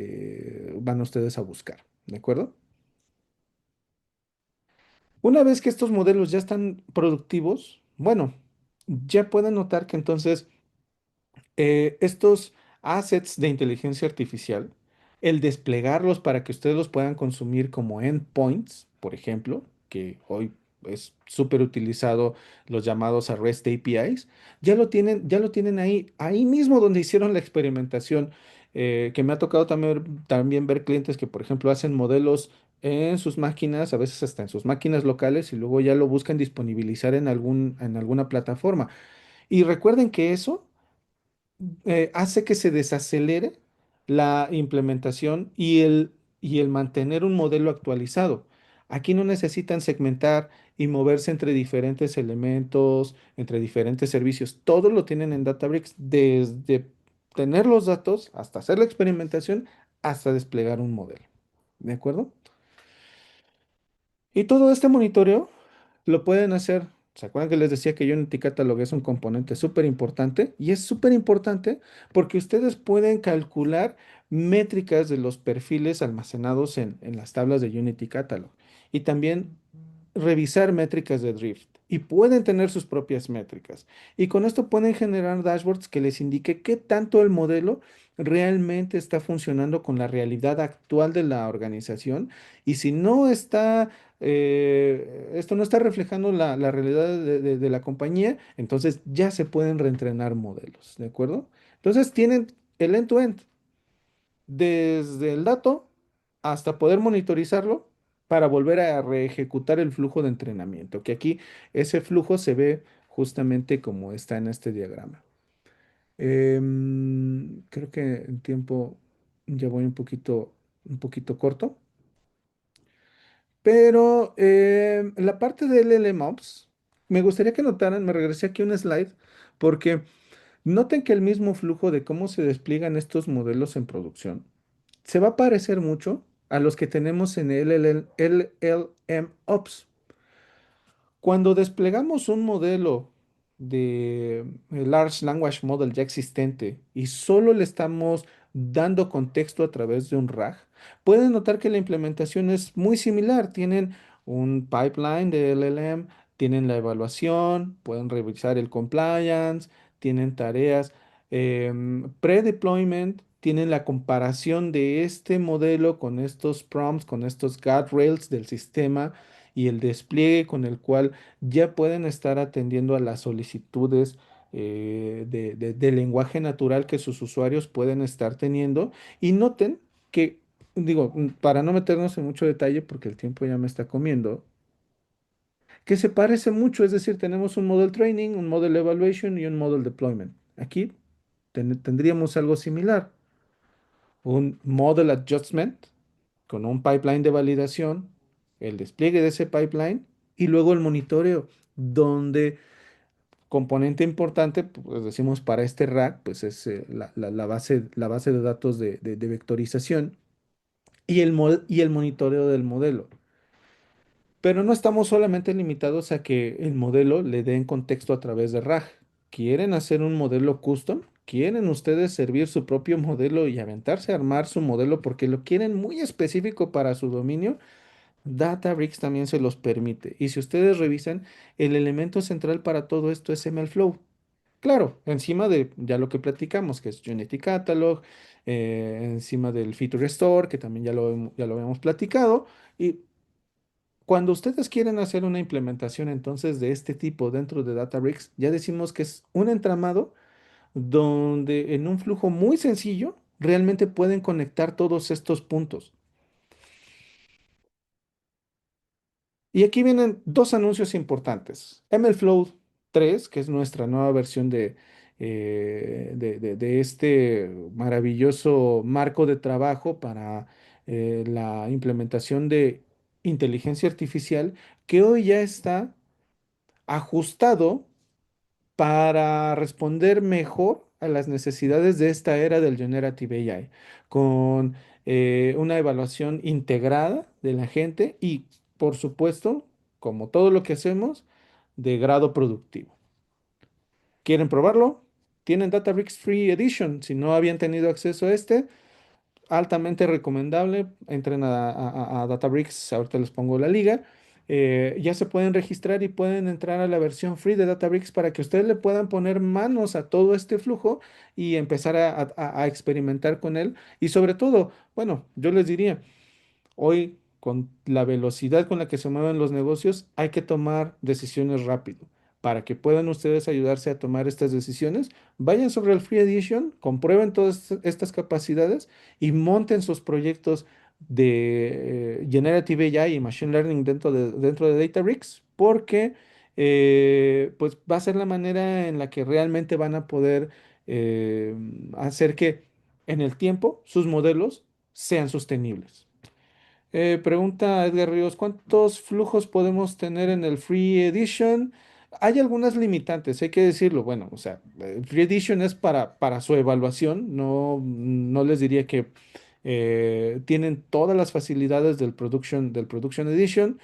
a buscar, ¿de acuerdo? Una vez que estos modelos ya están productivos, bueno, ya pueden notar que entonces estos assets de inteligencia artificial, el desplegarlos para que ustedes los puedan consumir como endpoints, por ejemplo, que hoy es súper utilizado los llamados a REST APIs, ya lo tienen ahí mismo donde hicieron la experimentación. que me ha tocado también ver clientes que, por ejemplo, hacen modelos en sus máquinas, a veces hasta en sus máquinas locales, y luego ya lo buscan disponibilizar en alguna plataforma. Y recuerden que eso hace que se desacelere la implementación y el mantener un modelo actualizado. Aquí no necesitan segmentar y moverse entre diferentes elementos, entre diferentes servicios. Todo lo tienen en Databricks, desde tener los datos hasta hacer la experimentación, hasta desplegar un modelo. ¿De acuerdo? Y todo este monitoreo lo pueden hacer. ¿Se acuerdan que les decía que Unity Catalog es un componente súper importante? Y es súper importante porque ustedes pueden calcular métricas de los perfiles almacenados en las tablas de Unity Catalog. Y también revisar métricas de Drift. Y pueden tener sus propias métricas. Y con esto pueden generar dashboards que les indique qué tanto el modelo realmente está funcionando con la realidad actual de la organización. Y si no está esto no está reflejando la realidad de la compañía, entonces ya se pueden reentrenar modelos, ¿de acuerdo? Entonces tienen el end-to-end, desde el dato hasta poder monitorizarlo para volver a reejecutar el flujo de entrenamiento, que aquí ese flujo se ve justamente como está en este diagrama. Creo que el tiempo ya voy un poquito corto. Pero la parte de LLMops, me gustaría que notaran, me regresé aquí a un slide, porque noten que el mismo flujo de cómo se despliegan estos modelos en producción se va a parecer mucho a los que tenemos en LLMops. Cuando desplegamos un modelo de Large Language Model ya existente y solo le estamos dando contexto a través de un RAG, pueden notar que la implementación es muy similar. Tienen un pipeline de LLM, tienen la evaluación, pueden revisar el compliance, tienen tareas pre-deployment, tienen la comparación de este modelo con estos prompts, con estos guardrails del sistema y el despliegue con el cual ya pueden estar atendiendo a las solicitudes de lenguaje natural que sus usuarios pueden estar teniendo. Y noten que, digo, para no meternos en mucho detalle, porque el tiempo ya me está comiendo, que se parece mucho, es decir, tenemos un model training, un model evaluation y un model deployment. Aquí tendríamos algo similar, un model adjustment con un pipeline de validación, el despliegue de ese pipeline y luego el monitoreo, donde componente importante, pues decimos para este rack, pues es la base de datos de vectorización y el monitoreo del modelo. Pero no estamos solamente limitados a que el modelo le den contexto a través de RAG. ¿Quieren hacer un modelo custom? ¿Quieren ustedes servir su propio modelo y aventarse a armar su modelo porque lo quieren muy específico para su dominio? Databricks también se los permite. Y si ustedes revisan, el elemento central para todo esto es MLflow. Claro, encima de ya lo que platicamos, que es Unity Catalog, encima del Feature Store, que también ya lo habíamos platicado. Y cuando ustedes quieren hacer una implementación entonces de este tipo dentro de Databricks, ya decimos que es un entramado donde en un flujo muy sencillo realmente pueden conectar todos estos puntos. Y aquí vienen dos anuncios importantes. MLflow 3, que es nuestra nueva versión de este maravilloso marco de trabajo para la implementación de inteligencia artificial, que hoy ya está ajustado para responder mejor a las necesidades de esta era del Generative AI, con una evaluación integrada de la gente y, por supuesto, como todo lo que hacemos, de grado productivo. ¿Quieren probarlo? Tienen Databricks Free Edition. Si no habían tenido acceso a este, altamente recomendable. Entren a Databricks, ahorita les pongo la liga. Ya se pueden registrar y pueden entrar a la versión free de Databricks para que ustedes le puedan poner manos a todo este flujo y empezar a experimentar con él. Y sobre todo, bueno, yo les diría, hoy con la velocidad con la que se mueven los negocios, hay que tomar decisiones rápido. para que puedan ustedes ayudarse a tomar estas decisiones, vayan sobre el Free Edition, comprueben todas estas capacidades y monten sus proyectos de Generative AI y Machine Learning dentro de Databricks, porque pues va a ser la manera en la que realmente van a poder eh, hacer que en el tiempo sus modelos sean sostenibles. Pregunta Edgar Ríos, ¿cuántos flujos podemos tener en el Free Edition? Hay algunas limitantes, hay que decirlo. Bueno, o sea, el Free Edition es para su evaluación. No les diría que tienen todas las facilidades del Production Edition,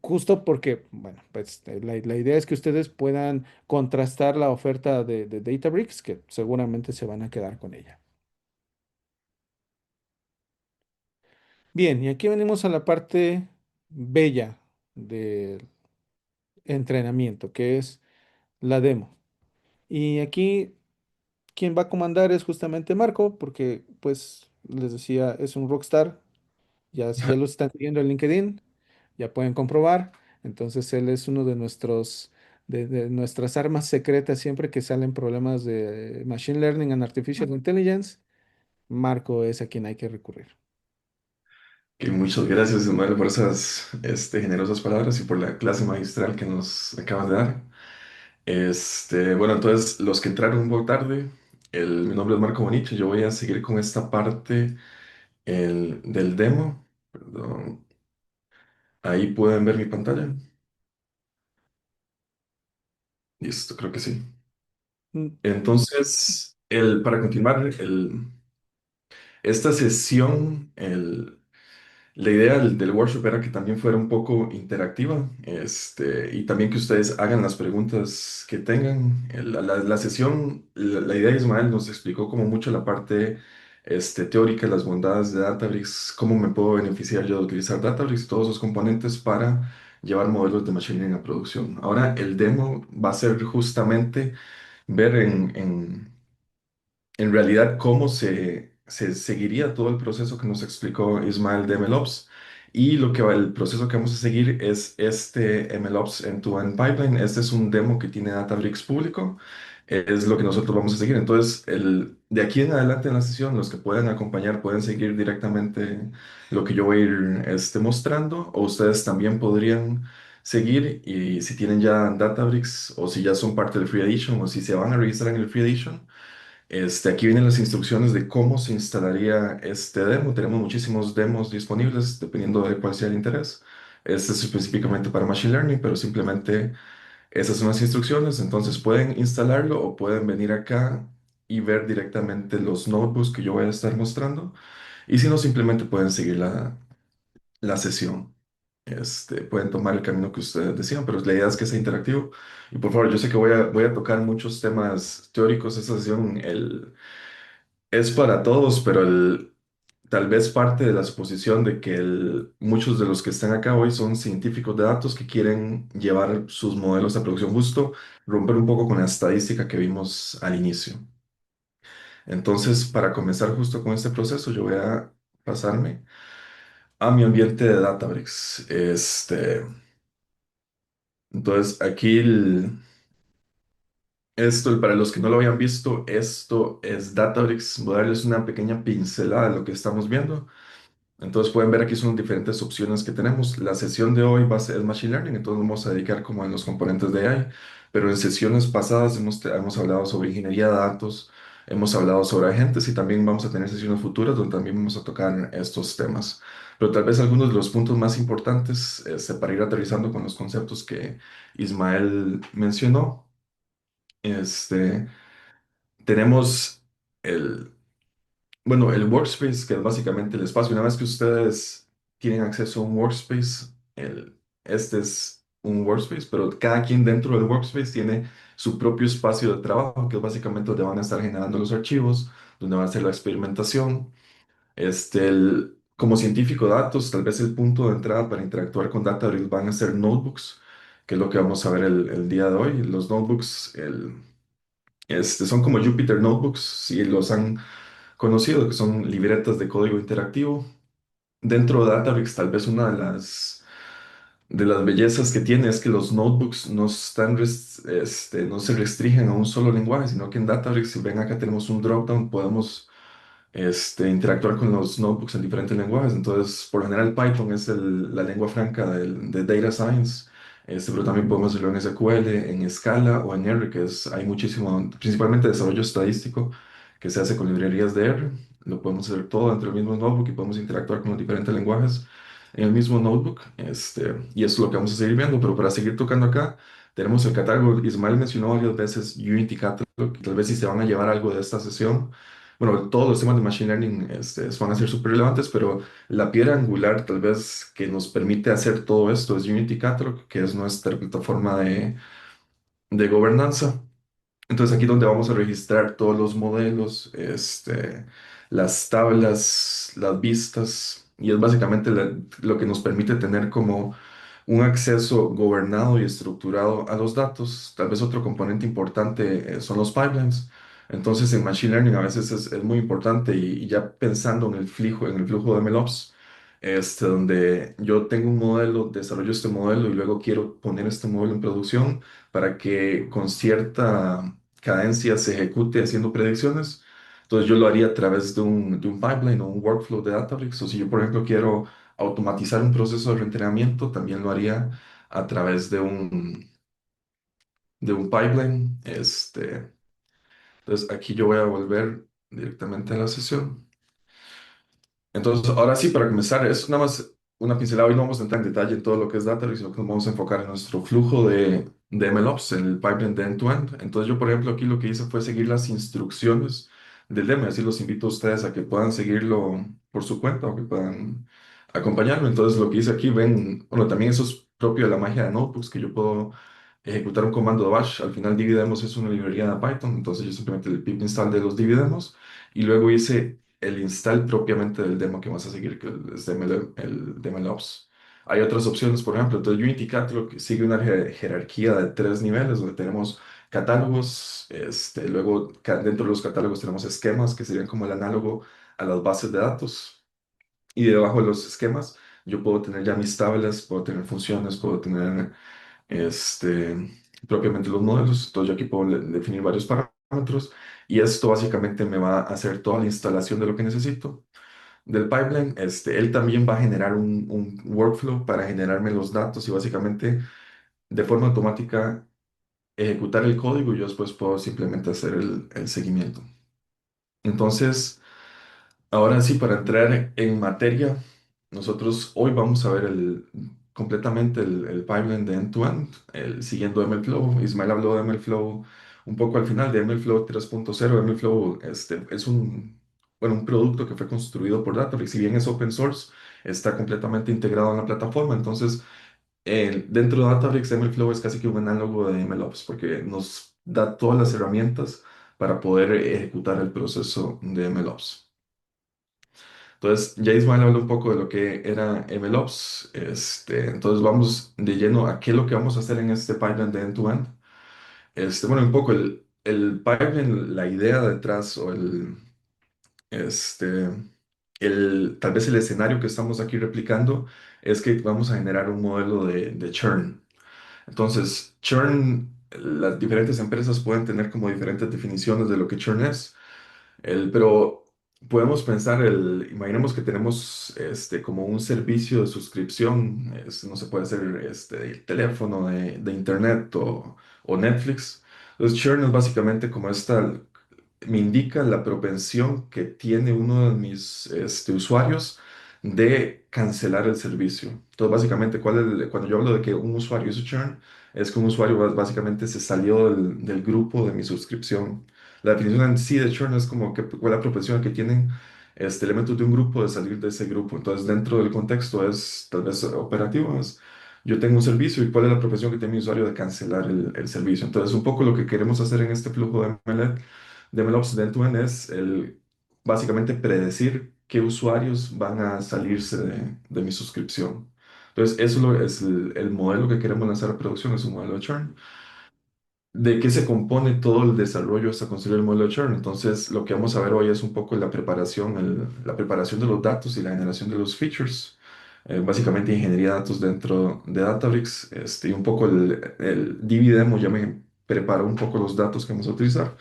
justo porque, bueno, pues la idea es que ustedes puedan contrastar la oferta de Databricks, que seguramente se van a quedar con ella. Bien, y aquí venimos a la parte bella del entrenamiento, que es la demo. Y aquí quien va a comandar es justamente Marco, porque pues les decía, es un rockstar. Ya, si ya lo están siguiendo en LinkedIn, ya pueden comprobar. Entonces él es uno de nuestras armas secretas siempre que salen problemas de Machine Learning and Artificial Intelligence. Marco es a quien hay que recurrir. Que muchas gracias, Samuel, por esas generosas palabras y por la clase magistral que nos acabas de dar. Bueno, entonces, los que entraron un poco tarde, mi nombre es Marco Bonicho, yo voy a seguir con esta parte del demo. Perdón, ahí pueden ver mi pantalla. Listo, creo que sí. Mm, Entonces, para continuar, esta sesión, la idea del workshop era que también fuera un poco interactiva, y también que ustedes hagan las preguntas que tengan. La sesión, la idea de Ismael nos explicó como mucho la parte teórica, las bondades de Databricks, cómo me puedo beneficiar yo de utilizar Databricks y todos sus componentes para llevar modelos de machine learning a producción. Ahora el demo va a ser justamente ver en realidad cómo se seguiría todo el proceso que nos explicó Ismael de MLOps. Y el proceso que vamos a seguir es este MLOps End-to-End Pipeline. Este es un demo que tiene Databricks público. Es lo que nosotros vamos a seguir. Entonces, de aquí en adelante en la sesión, los que puedan acompañar pueden seguir directamente lo que yo voy a ir mostrando. O ustedes también podrían seguir y si tienen ya Databricks o si ya son parte del Free Edition o si se van a registrar en el Free Edition. Aquí vienen las instrucciones de cómo se instalaría este demo. Tenemos muchísimos demos disponibles dependiendo de cuál sea el interés. Este es específicamente para Machine Learning, pero simplemente esas son las instrucciones. Entonces pueden instalarlo o pueden venir acá y ver directamente los notebooks que yo voy a estar mostrando. Y si no, simplemente pueden seguir la sesión. Pueden tomar el camino que ustedes decidan, pero la idea es que sea interactivo. Y por favor, yo sé que voy a tocar muchos temas teóricos esta sesión. Es para todos, pero tal vez parte de la suposición de que muchos de los que están acá hoy son científicos de datos que quieren llevar sus modelos a producción, justo romper un poco con la estadística que vimos al inicio. Entonces, para comenzar justo con este proceso, yo voy a pasarme a mi ambiente de Databricks. Entonces, aquí para los que no lo habían visto, esto es Databricks. Voy a darles una pequeña pincelada de lo que estamos viendo. Entonces pueden ver aquí son diferentes opciones que tenemos. La sesión de hoy va a ser Machine Learning, entonces nos vamos a dedicar como en los componentes de AI, pero en sesiones pasadas hemos hablado sobre ingeniería de datos, hemos hablado sobre agentes y también vamos a tener sesiones futuras donde también vamos a tocar estos temas. Pero tal vez algunos de los puntos más importantes, para ir aterrizando con los conceptos que Ismael mencionó, este, tenemos el bueno, el workspace, que es básicamente el espacio. Una vez que ustedes tienen acceso a un workspace, este es un workspace, pero cada quien dentro del workspace tiene su propio espacio de trabajo, que es básicamente donde van a estar generando los archivos, donde van a hacer la experimentación. Como científico de datos, tal vez el punto de entrada para interactuar con Databricks van a ser notebooks, que es lo que vamos a ver el día de hoy. Los notebooks son como Jupyter Notebooks, si los han conocido, que son libretas de código interactivo. Dentro de Databricks, tal vez una de las bellezas que tiene es que los notebooks no están no se restringen a un solo lenguaje, sino que en Databricks, si ven acá tenemos un dropdown, podemos interactuar con los notebooks en diferentes lenguajes. Entonces, por lo general, Python es la lengua franca de Data Science, pero también podemos hacerlo en SQL, en Scala o en R, hay muchísimo, principalmente desarrollo estadístico que se hace con librerías de R. Lo podemos hacer todo dentro del mismo notebook y podemos interactuar con los diferentes lenguajes en el mismo notebook. Y eso es lo que vamos a seguir viendo, pero para seguir tocando acá, tenemos el catálogo. Ismael mencionó varias veces Unity Catalog, tal vez si se van a llevar algo de esta sesión. Bueno, todos los temas de Machine Learning van a ser súper relevantes, pero la piedra angular tal vez que nos permite hacer todo esto es Unity Catalog, que es nuestra plataforma de gobernanza. Entonces aquí donde vamos a registrar todos los modelos, las tablas, las vistas, y es básicamente lo que nos permite tener como un acceso gobernado y estructurado a los datos. Tal vez otro componente importante son los pipelines. Entonces en Machine Learning a veces es muy importante y ya pensando en el flujo de MLOps, donde yo tengo un modelo, desarrollo este modelo y luego quiero poner este modelo en producción para que con cierta cadencia se ejecute haciendo predicciones. Entonces yo lo haría a través de un pipeline o un workflow de Databricks. O si yo, por ejemplo, quiero automatizar un proceso de reentrenamiento, también lo haría a través de un pipeline. Entonces aquí yo voy a volver directamente a la sesión. Entonces, ahora sí, para comenzar, es nada más una pincelada. Hoy no vamos a entrar en detalle en todo lo que es Databricks, sino que nos vamos a enfocar en nuestro flujo de MLOps, en el pipeline de end-to-end. Entonces, yo, por ejemplo, aquí lo que hice fue seguir las instrucciones del demo. Así los invito a ustedes a que puedan seguirlo por su cuenta o que puedan acompañarme. Entonces, lo que hice aquí, ven, bueno, también eso es propio de la magia de Notebooks, que yo puedo ejecutar un comando de bash. Al final, dividemos es una librería de Python. Entonces, yo simplemente le pip install de los dividemos y luego hice el install propiamente del demo que vas a seguir, que es el DMLOps. Hay otras opciones, por ejemplo, entonces Unity Catalog sigue una jerarquía de tres niveles, donde tenemos catálogos, luego dentro de los catálogos tenemos esquemas, que serían como el análogo a las bases de datos, y debajo de los esquemas yo puedo tener ya mis tablas, puedo tener funciones, puedo tener propiamente los modelos. Entonces yo aquí puedo definir varios parámetros y esto básicamente me va a hacer toda la instalación de lo que necesito del pipeline. Él también va a generar un workflow para generarme los datos y básicamente de forma automática ejecutar el código y yo después puedo simplemente hacer el seguimiento. Entonces, ahora sí, para entrar en materia, nosotros hoy vamos a ver completamente el pipeline de end-to-end, siguiendo MLflow. Ismael habló de MLflow un poco al final, de MLflow 3.0. MLflow es bueno, un producto que fue construido por Databricks. Si bien es open source, está completamente integrado en la plataforma. Entonces, dentro de Databricks, MLflow es casi que un análogo de MLOps porque nos da todas las herramientas para poder ejecutar el proceso de MLOps. Entonces, ya Ismael habló un poco de lo que era MLOps. Entonces, vamos de lleno a qué es lo que vamos a hacer en este pipeline de end-to-end. Bueno, un poco el pipeline, la idea detrás o este, tal vez el escenario que estamos aquí replicando es que vamos a generar un modelo de churn. Entonces, churn, las diferentes empresas pueden tener como diferentes definiciones de lo que churn es. Pero podemos pensar, imaginemos que tenemos como un servicio de suscripción, no se puede hacer de teléfono, de internet o Netflix. Entonces, churn es básicamente como me indica la propensión que tiene uno de mis usuarios de cancelar el servicio. Entonces, básicamente, cuando yo hablo de que un usuario hizo churn, es que un usuario básicamente se salió del grupo de mi suscripción. La definición en sí de churn es como que cuál es la propensión que tienen elementos de un grupo de salir de ese grupo. Entonces, dentro del contexto es tal vez operativo, yo tengo un servicio y cuál es la propensión que tiene mi usuario de cancelar el servicio. Entonces, un poco lo que queremos hacer en este flujo de MLOps de end-to-end es básicamente predecir qué usuarios van a salirse de mi suscripción. Entonces, eso es el modelo que queremos lanzar a producción, es un modelo de churn. ¿De qué se compone todo el desarrollo hasta construir el modelo de churn? Entonces, lo que vamos a ver hoy es un poco la preparación de los datos y la generación de los features. básicamente ingeniería de datos dentro de Databricks, y un poco el DBDemo ya me preparó un poco los datos que vamos a utilizar,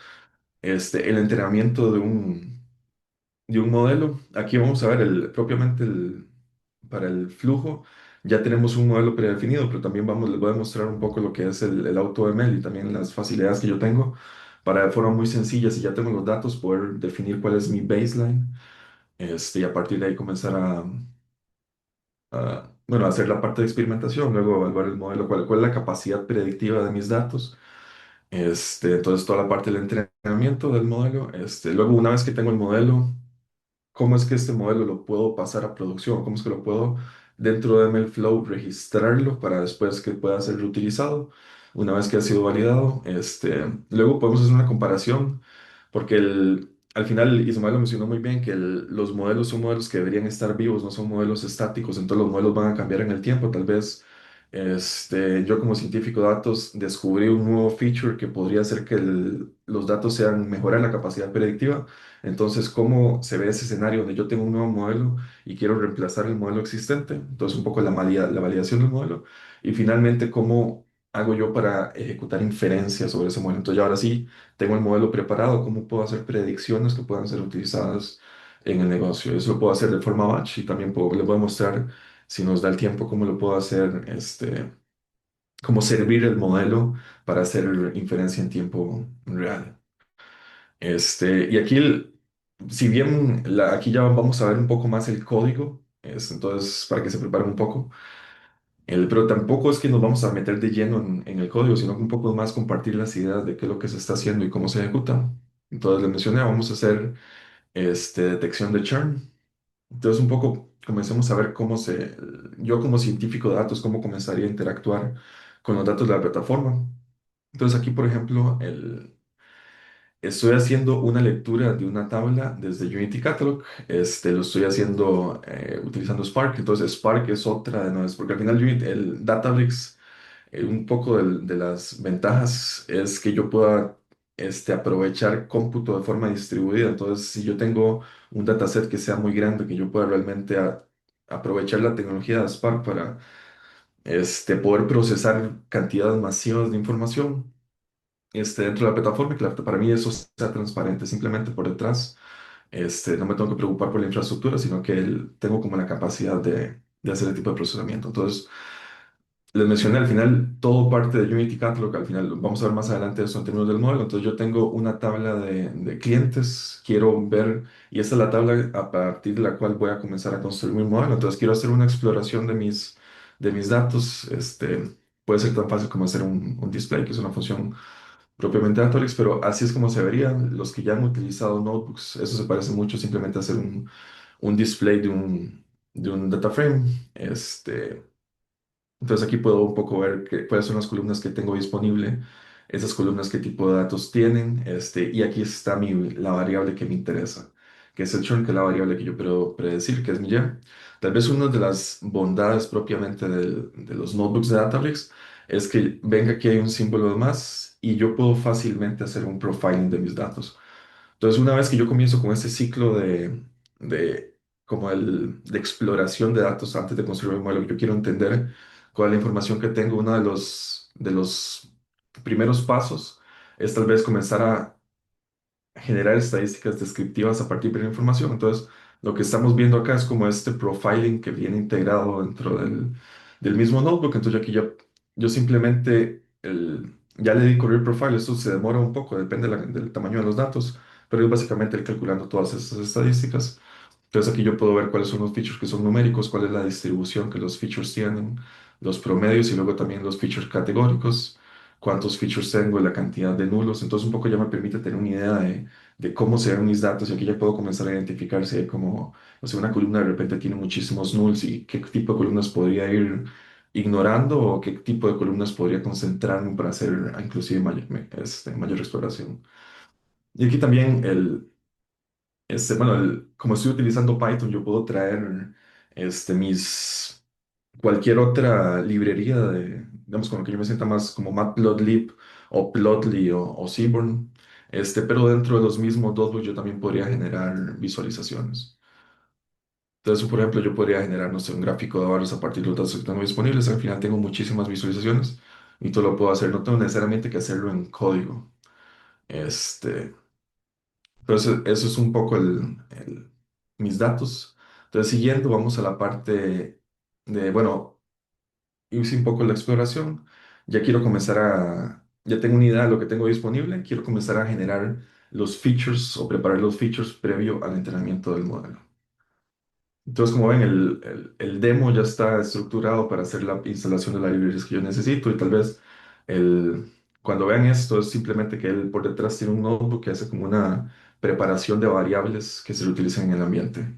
el entrenamiento de un modelo. Aquí vamos a ver propiamente para el flujo. Ya tenemos un modelo predefinido, pero también les voy a mostrar un poco lo que es el AutoML y también las facilidades que yo tengo para de forma muy sencilla, si ya tengo los datos, poder definir cuál es mi baseline, y a partir de ahí comenzar bueno, hacer la parte de experimentación, luego evaluar el modelo, cuál es la capacidad predictiva de mis datos. Entonces, toda la parte del entrenamiento del modelo. Luego, una vez que tengo el modelo, cómo es que este modelo lo puedo pasar a producción, cómo es que lo puedo dentro de MLflow registrarlo para después que pueda ser reutilizado una vez que ha sido validado. Luego podemos hacer una comparación porque al final Ismael lo mencionó muy bien que los modelos son modelos que deberían estar vivos, no son modelos estáticos, entonces los modelos van a cambiar en el tiempo. Tal vez yo como científico de datos descubrí un nuevo feature que podría hacer que los datos sean mejorar la capacidad predictiva. Entonces, ¿cómo se ve ese escenario donde yo tengo un nuevo modelo y quiero reemplazar el modelo existente? Entonces, un poco la validación del modelo. Y finalmente, ¿cómo hago yo para ejecutar inferencias sobre ese modelo? Entonces, ya ahora sí, tengo el modelo preparado, ¿cómo puedo hacer predicciones que puedan ser utilizadas en el negocio? Eso lo puedo hacer de forma batch y también les voy a mostrar, si nos da el tiempo, cómo lo puedo hacer, cómo servir el modelo para hacer inferencia en tiempo real. Y aquí, si bien aquí ya vamos a ver un poco más el código, entonces para que se preparen un poco, pero tampoco es que nos vamos a meter de lleno en el código, sino que un poco más compartir las ideas de qué es lo que se está haciendo y cómo se ejecuta. Entonces les mencioné, vamos a hacer detección de churn. Entonces un poco comencemos a ver yo como científico de datos, cómo comenzaría a interactuar con los datos de la plataforma. Entonces aquí, por ejemplo, estoy haciendo una lectura de una tabla desde Unity Catalog. Lo estoy haciendo utilizando Spark. Entonces, Spark es otra de nuestras, porque al final el Databricks, un poco de las ventajas es que yo pueda aprovechar cómputo de forma distribuida. Entonces, si yo tengo un dataset que sea muy grande, que yo pueda realmente aprovechar la tecnología de Spark para poder procesar cantidades masivas de información dentro de la plataforma, y que para mí eso sea transparente, simplemente por detrás. No me tengo que preocupar por la infraestructura, sino que tengo como la capacidad de hacer el tipo de procesamiento. Entonces, les mencioné al final todo parte de Unity Catalog. Al final vamos a ver más adelante eso en términos del modelo. Entonces, yo tengo una tabla de clientes, quiero ver, y esta es la tabla a partir de la cual voy a comenzar a construir mi modelo. Entonces, quiero hacer una exploración de mis datos. Puede ser tan fácil como hacer un display, que es una función propiamente Databricks, pero así es como se verían los que ya han utilizado notebooks. Eso se parece mucho simplemente a hacer un display de un data frame. Entonces aquí puedo un poco ver cuáles son las columnas que tengo disponible, esas columnas qué tipo de datos tienen, y aquí está la variable que me interesa, que es el churn, que es la variable que yo puedo predecir, que es mi Y. Tal vez una de las bondades propiamente de los notebooks de Databricks es que venga aquí hay un símbolo de más y yo puedo fácilmente hacer un profiling de mis datos. Entonces, una vez que yo comienzo con este ciclo de, como de exploración de datos antes de construir un modelo, yo quiero entender cuál es la información que tengo. Uno de los primeros pasos es tal vez comenzar a generar estadísticas descriptivas a partir de la información. Entonces, lo que estamos viendo acá es como este profiling que viene integrado dentro del mismo notebook. Entonces, aquí yo simplemente ya le di Career Profile. Esto se demora un poco, depende del tamaño de los datos, pero es básicamente ir calculando todas esas estadísticas. Entonces, aquí yo puedo ver cuáles son los features que son numéricos, cuál es la distribución que los features tienen, los promedios y luego también los features categóricos, cuántos features tengo y la cantidad de nulos. Entonces, un poco ya me permite tener una idea de cómo se ven mis datos y aquí ya puedo comenzar a identificar si hay como, o sea, una columna de repente tiene muchísimos nulls y qué tipo de columnas podría ir ignorando o qué tipo de columnas podría concentrarme para hacer inclusive mayor exploración. Y aquí también bueno, como estoy utilizando Python, yo puedo traer cualquier otra librería digamos, con lo que yo me sienta más como Matplotlib o Plotly o Seaborn, pero dentro de los mismos notebooks yo también podría generar visualizaciones. Entonces, por ejemplo, yo podría generar, no sé, un gráfico de barras a partir de los datos que tengo disponibles. Al final tengo muchísimas visualizaciones y todo lo puedo hacer. No tengo necesariamente que hacerlo en código. Este, entonces, eso es un poco mis datos. Entonces, siguiendo, vamos a la parte de, bueno, hice un poco la exploración. Ya quiero comenzar ya tengo una idea de lo que tengo disponible. Quiero comenzar a generar los features o preparar los features previo al entrenamiento del modelo. Entonces, como ven, el demo ya está estructurado para hacer la instalación de las librerías que yo necesito y tal vez el, cuando vean esto es simplemente que él por detrás tiene un notebook que hace como una preparación de variables que se utilizan en el ambiente.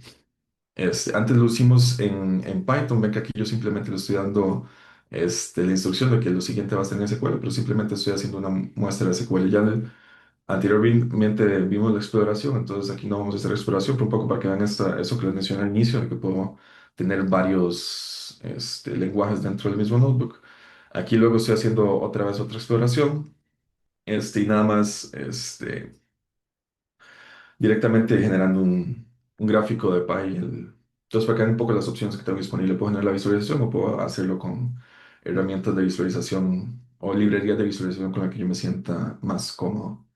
Antes lo hicimos en Python, ven que aquí yo simplemente le estoy dando la instrucción de que lo siguiente va a ser en SQL, pero simplemente estoy haciendo una muestra de SQL. Ya anteriormente vimos la exploración, entonces aquí no vamos a hacer exploración, pero un poco para que vean eso que les mencioné al inicio, de que puedo tener varios lenguajes dentro del mismo notebook. Aquí luego estoy haciendo otra vez otra exploración, y nada más directamente generando un gráfico de Py. Entonces, para que vean un poco las opciones que tengo disponible, puedo generar la visualización o puedo hacerlo con herramientas de visualización o librerías de visualización con la que yo me sienta más cómodo.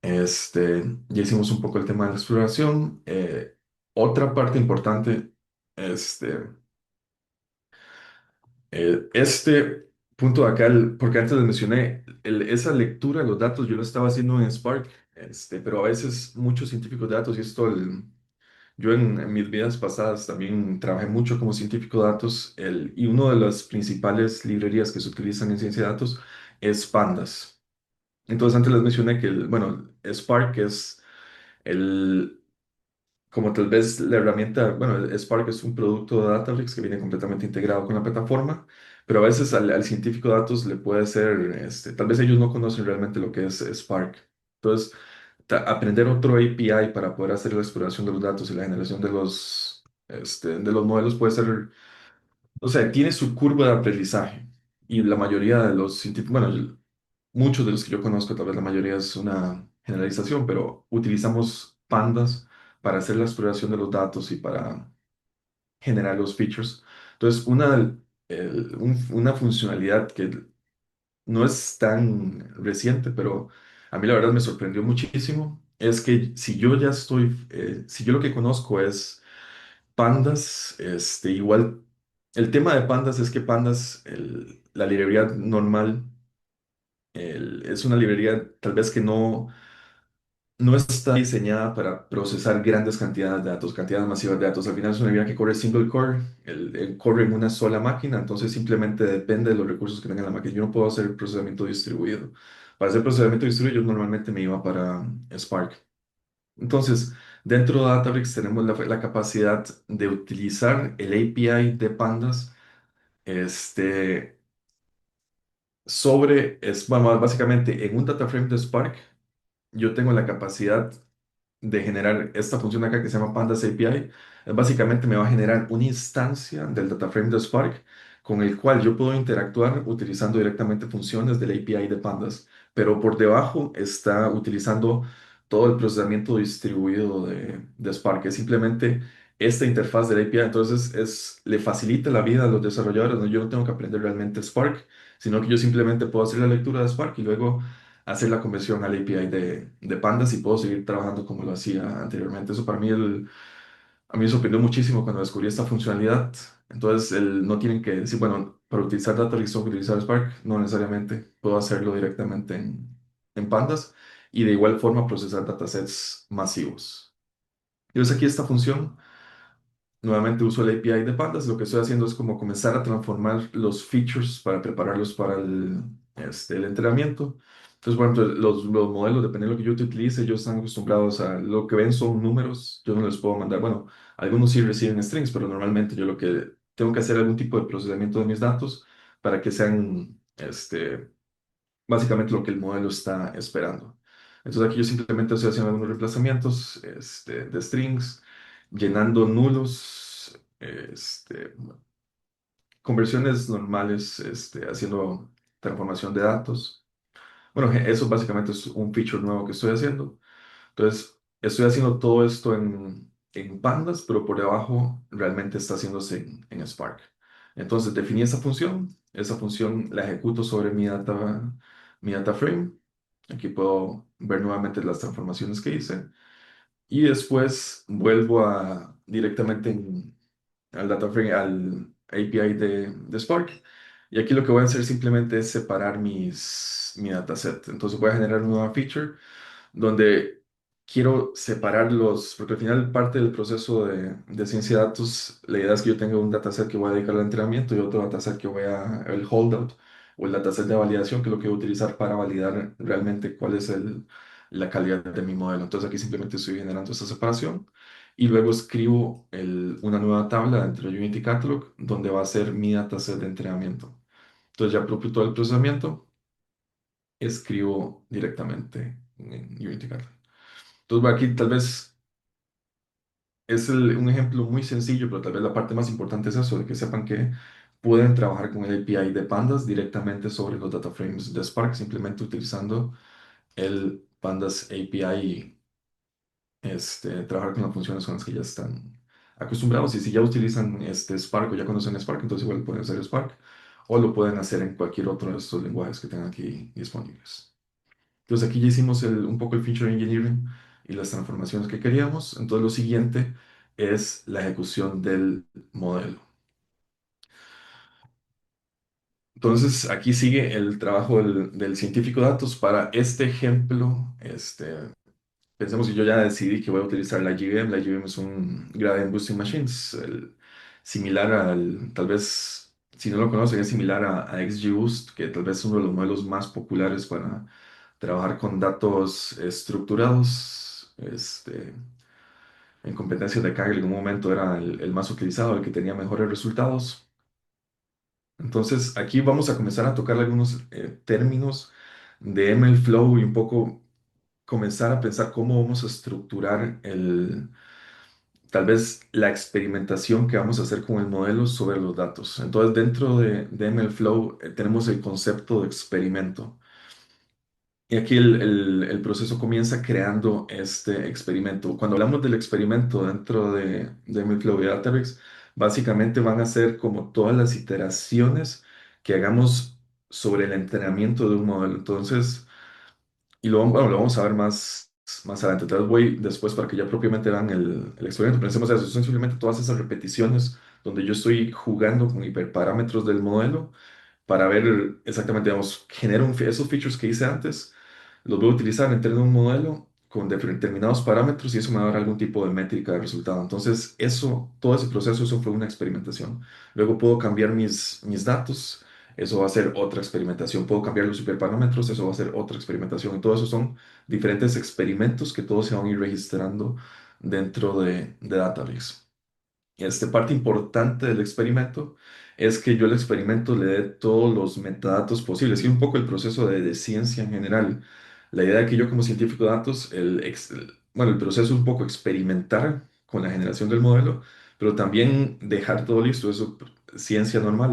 Ya hicimos un poco el tema de la exploración. Otra parte importante, este, este punto de acá, porque antes les mencioné, esa lectura de los datos yo lo estaba haciendo en Spark, pero a veces muchos científicos de datos, y esto, yo en mis vidas pasadas también trabajé mucho como científico de datos, y una de las principales librerías que se utilizan en ciencia de datos es Pandas. Entonces antes les mencioné que, bueno, Spark es el, como tal vez la herramienta, bueno, el Spark es un producto de Databricks que viene completamente integrado con la plataforma, pero a veces al científico de datos le puede ser, tal vez ellos no conocen realmente lo que es Spark. Entonces, aprender otro API para poder hacer la exploración de los datos y la generación de los modelos puede ser, o sea, tiene su curva de aprendizaje. Y la mayoría de los científicos, bueno, muchos de los que yo conozco, tal vez la mayoría es una generalización, pero utilizamos pandas para hacer la exploración de los datos y para generar los features. Entonces, una funcionalidad que no es tan reciente, pero a mí la verdad me sorprendió muchísimo, es que si yo lo que conozco es pandas, igual, el tema de pandas es que pandas, la librería normal, es una librería tal vez que no está diseñada para procesar grandes cantidades de datos, cantidades masivas de datos. Al final es una librería que corre single core, corre en una sola máquina, entonces simplemente depende de los recursos que tenga la máquina. Yo no puedo hacer procesamiento distribuido. Para hacer procesamiento distribuido, yo normalmente me iba para Spark. Entonces, dentro de Databricks tenemos la capacidad de utilizar el API de Pandas, este, bueno, básicamente en un data frame de Spark, yo tengo la capacidad de generar esta función acá que se llama Pandas API. Básicamente me va a generar una instancia del data frame de Spark con el cual yo puedo interactuar utilizando directamente funciones del API de Pandas, pero por debajo está utilizando todo el procesamiento distribuido de Spark, que es simplemente esta interfaz del API. Entonces le facilita la vida a los desarrolladores, ¿no? Yo no tengo que aprender realmente Spark, sino que yo simplemente puedo hacer la lectura de Spark y luego hacer la conversión al API de Pandas y puedo seguir trabajando como lo hacía anteriormente. Eso para mí, a mí me sorprendió muchísimo cuando descubrí esta funcionalidad. Entonces, no tienen que decir, bueno, para utilizar Databricks tengo que utilizar Spark. No necesariamente. Puedo hacerlo directamente en Pandas y de igual forma procesar datasets masivos. Y ves aquí esta función. Nuevamente uso el API de Pandas. Lo que estoy haciendo es como comenzar a transformar los features para prepararlos para el entrenamiento. Entonces, bueno, entonces, los modelos, dependiendo de lo que yo te utilice, ellos están acostumbrados a lo que ven son números. Yo no les puedo mandar, bueno, algunos sí reciben strings, pero normalmente yo lo que tengo que hacer algún tipo de procesamiento de mis datos para que sean, básicamente lo que el modelo está esperando. Entonces aquí yo simplemente estoy haciendo algunos reemplazamientos de strings, llenando nulos, conversiones normales, haciendo transformación de datos. Bueno, eso básicamente es un feature nuevo que estoy haciendo. Entonces, estoy haciendo todo esto en Pandas, pero por debajo realmente está haciéndose en Spark. Entonces definí esa función la ejecuto sobre mi data frame. Aquí puedo ver nuevamente las transformaciones que hice y después vuelvo a directamente al data frame, al API de Spark. Y aquí lo que voy a hacer simplemente es separar mi dataset. Entonces voy a generar una nueva feature donde quiero separarlos, porque al final parte del proceso de ciencia de datos, la idea es que yo tenga un dataset que voy a dedicar al entrenamiento y otro dataset que el holdout o el dataset de validación, que lo que voy a utilizar para validar realmente cuál es la calidad de mi modelo. Entonces aquí simplemente estoy generando esta separación y luego escribo una nueva tabla dentro de Unity Catalog donde va a ser mi dataset de entrenamiento. Entonces ya propio todo el procesamiento, escribo directamente en Unity Catalog. Entonces, bueno, aquí tal vez es un ejemplo muy sencillo, pero tal vez la parte más importante es eso, de que sepan que pueden trabajar con el API de Pandas directamente sobre los data frames de Spark, simplemente utilizando el Pandas API y trabajar con las funciones con las que ya están acostumbrados. Y si ya utilizan Spark o ya conocen Spark, entonces igual pueden hacer Spark o lo pueden hacer en cualquier otro de estos lenguajes que tengan aquí disponibles. Entonces aquí ya hicimos un poco el feature engineering y las transformaciones que queríamos. Entonces lo siguiente es la ejecución del modelo. Entonces aquí sigue el trabajo del científico de datos. Para este ejemplo, pensemos que yo ya decidí que voy a utilizar la GBM. La GBM es un Gradient Boosting Machines, similar tal vez, si no lo conocen, es similar a XGBoost, que tal vez es uno de los modelos más populares para trabajar con datos estructurados. En competencias de Kaggle en un momento era el más utilizado, el que tenía mejores resultados. Entonces aquí vamos a comenzar a tocar algunos términos de MLflow y un poco comenzar a pensar cómo vamos a estructurar tal vez la experimentación que vamos a hacer con el modelo sobre los datos. Entonces, dentro de MLflow tenemos el concepto de experimento. Y aquí el proceso comienza creando este experimento. Cuando hablamos del experimento dentro de MLflow y Databricks, básicamente van a ser como todas las iteraciones que hagamos sobre el entrenamiento de un modelo. Entonces, bueno, lo vamos a ver más adelante. Entonces voy después para que ya propiamente vean el experimento. Pensemos eso, son simplemente todas esas repeticiones donde yo estoy jugando con hiperparámetros del modelo para ver exactamente, digamos, esos features que hice antes, los voy a utilizar en tener un modelo con determinados parámetros y eso me va a dar algún tipo de métrica de resultado. Entonces, todo ese proceso, eso fue una experimentación. Luego puedo cambiar mis datos, eso va a ser otra experimentación. Puedo cambiar los hiperparámetros, eso va a ser otra experimentación. Y todo eso son diferentes experimentos que todos se van a ir registrando dentro de Databricks. Parte importante del experimento es que yo al experimento le dé todos los metadatos posibles y un poco el proceso de ciencia en general. La idea de que yo como científico de datos, bueno, el proceso es un poco experimentar con la generación del modelo, pero también dejar todo listo. Eso, ciencia normal,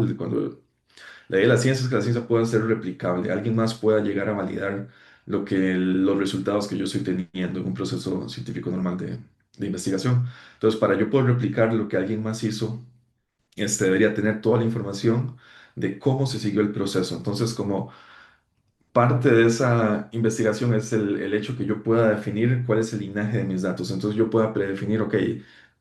la idea de la ciencia es que la ciencia pueda ser replicable, alguien más pueda llegar a validar los resultados que yo estoy teniendo en un proceso científico normal de investigación. Entonces, para yo poder replicar lo que alguien más hizo, debería tener toda la información de cómo se siguió el proceso. Entonces, como parte de esa investigación es el hecho que yo pueda definir cuál es el linaje de mis datos. Entonces yo pueda predefinir, ok,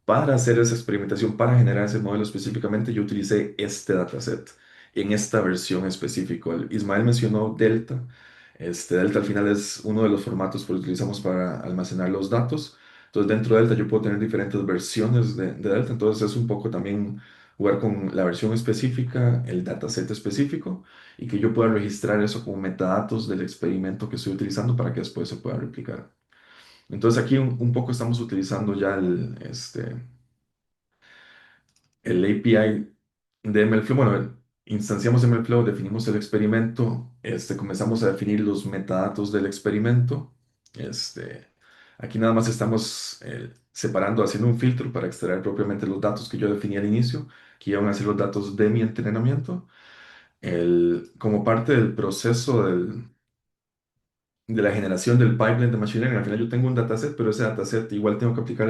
para hacer esa experimentación, para generar ese modelo específicamente, yo utilicé este dataset en esta versión específica. Ismael mencionó Delta. Delta al final es uno de los formatos que utilizamos para almacenar los datos. Entonces dentro de Delta yo puedo tener diferentes versiones de Delta. Entonces es un poco también jugar con la versión específica, el dataset específico y que yo pueda registrar eso como metadatos del experimento que estoy utilizando para que después se pueda replicar. Entonces aquí un poco estamos utilizando ya el API de MLflow. Bueno, instanciamos MLflow, definimos el experimento, comenzamos a definir los metadatos del experimento. Aquí nada más estamos separando, haciendo un filtro para extraer propiamente los datos que yo definí al inicio, que iban a ser los datos de mi entrenamiento. Como parte del proceso de la generación del pipeline de Machine Learning. Al final yo tengo un dataset, pero ese dataset igual tengo que aplicar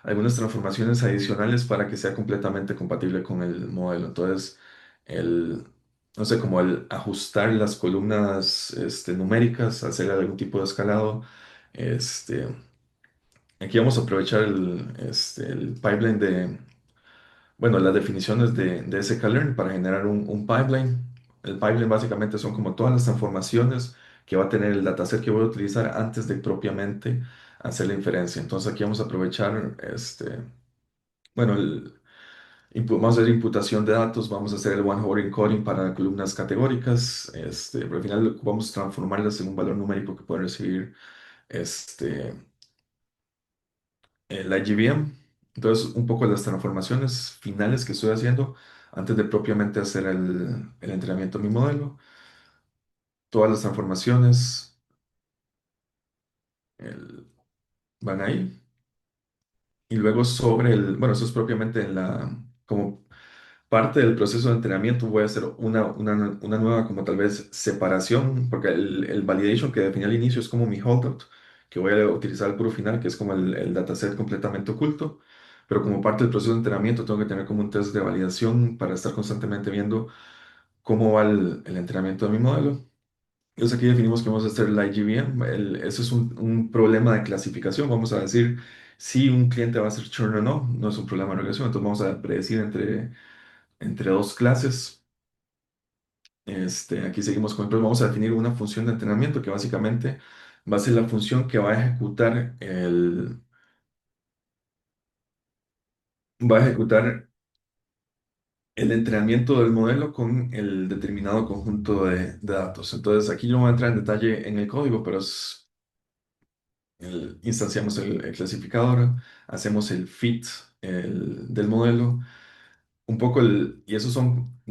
algunas transformaciones adicionales para que sea completamente compatible con el modelo. Entonces, el, no sé, como el ajustar las columnas numéricas, hacer algún tipo de escalado. Este, aquí vamos a aprovechar el pipeline bueno, las definiciones de sklearn para generar un pipeline. El pipeline básicamente son como todas las transformaciones que va a tener el dataset que voy a utilizar antes de propiamente hacer la inferencia. Entonces aquí vamos a aprovechar bueno, vamos a hacer imputación de datos, vamos a hacer el one-hot encoding para columnas categóricas, pero al final vamos a transformarlas en un valor numérico que puede recibir este, el IGBM. Entonces, un poco las transformaciones finales que estoy haciendo antes de propiamente hacer el entrenamiento de mi modelo. Todas las transformaciones el- van ahí. Y luego sobre bueno, eso es propiamente como parte del proceso de entrenamiento voy a hacer una nueva como tal vez separación, porque el validation que definí al inicio es como mi holdout, que voy a utilizar al puro final, que es como el dataset completamente oculto, pero como parte del proceso de entrenamiento tengo que tener como un test de validación para estar constantemente viendo cómo va el entrenamiento de mi modelo. Entonces aquí definimos que vamos a hacer el IGBM. Eso es un problema de clasificación. Vamos a decir si un cliente va a hacer churn o no. No es un problema de regresión. Entonces vamos a predecir entre dos clases. Aquí seguimos con el problema. Vamos a definir una función de entrenamiento que básicamente va a ser la función que va a ejecutar va a ejecutar el entrenamiento del modelo con el determinado conjunto de datos. Entonces aquí yo no voy a entrar en detalle en el código, pero instanciamos el clasificador, hacemos el fit del modelo, un poco y esos son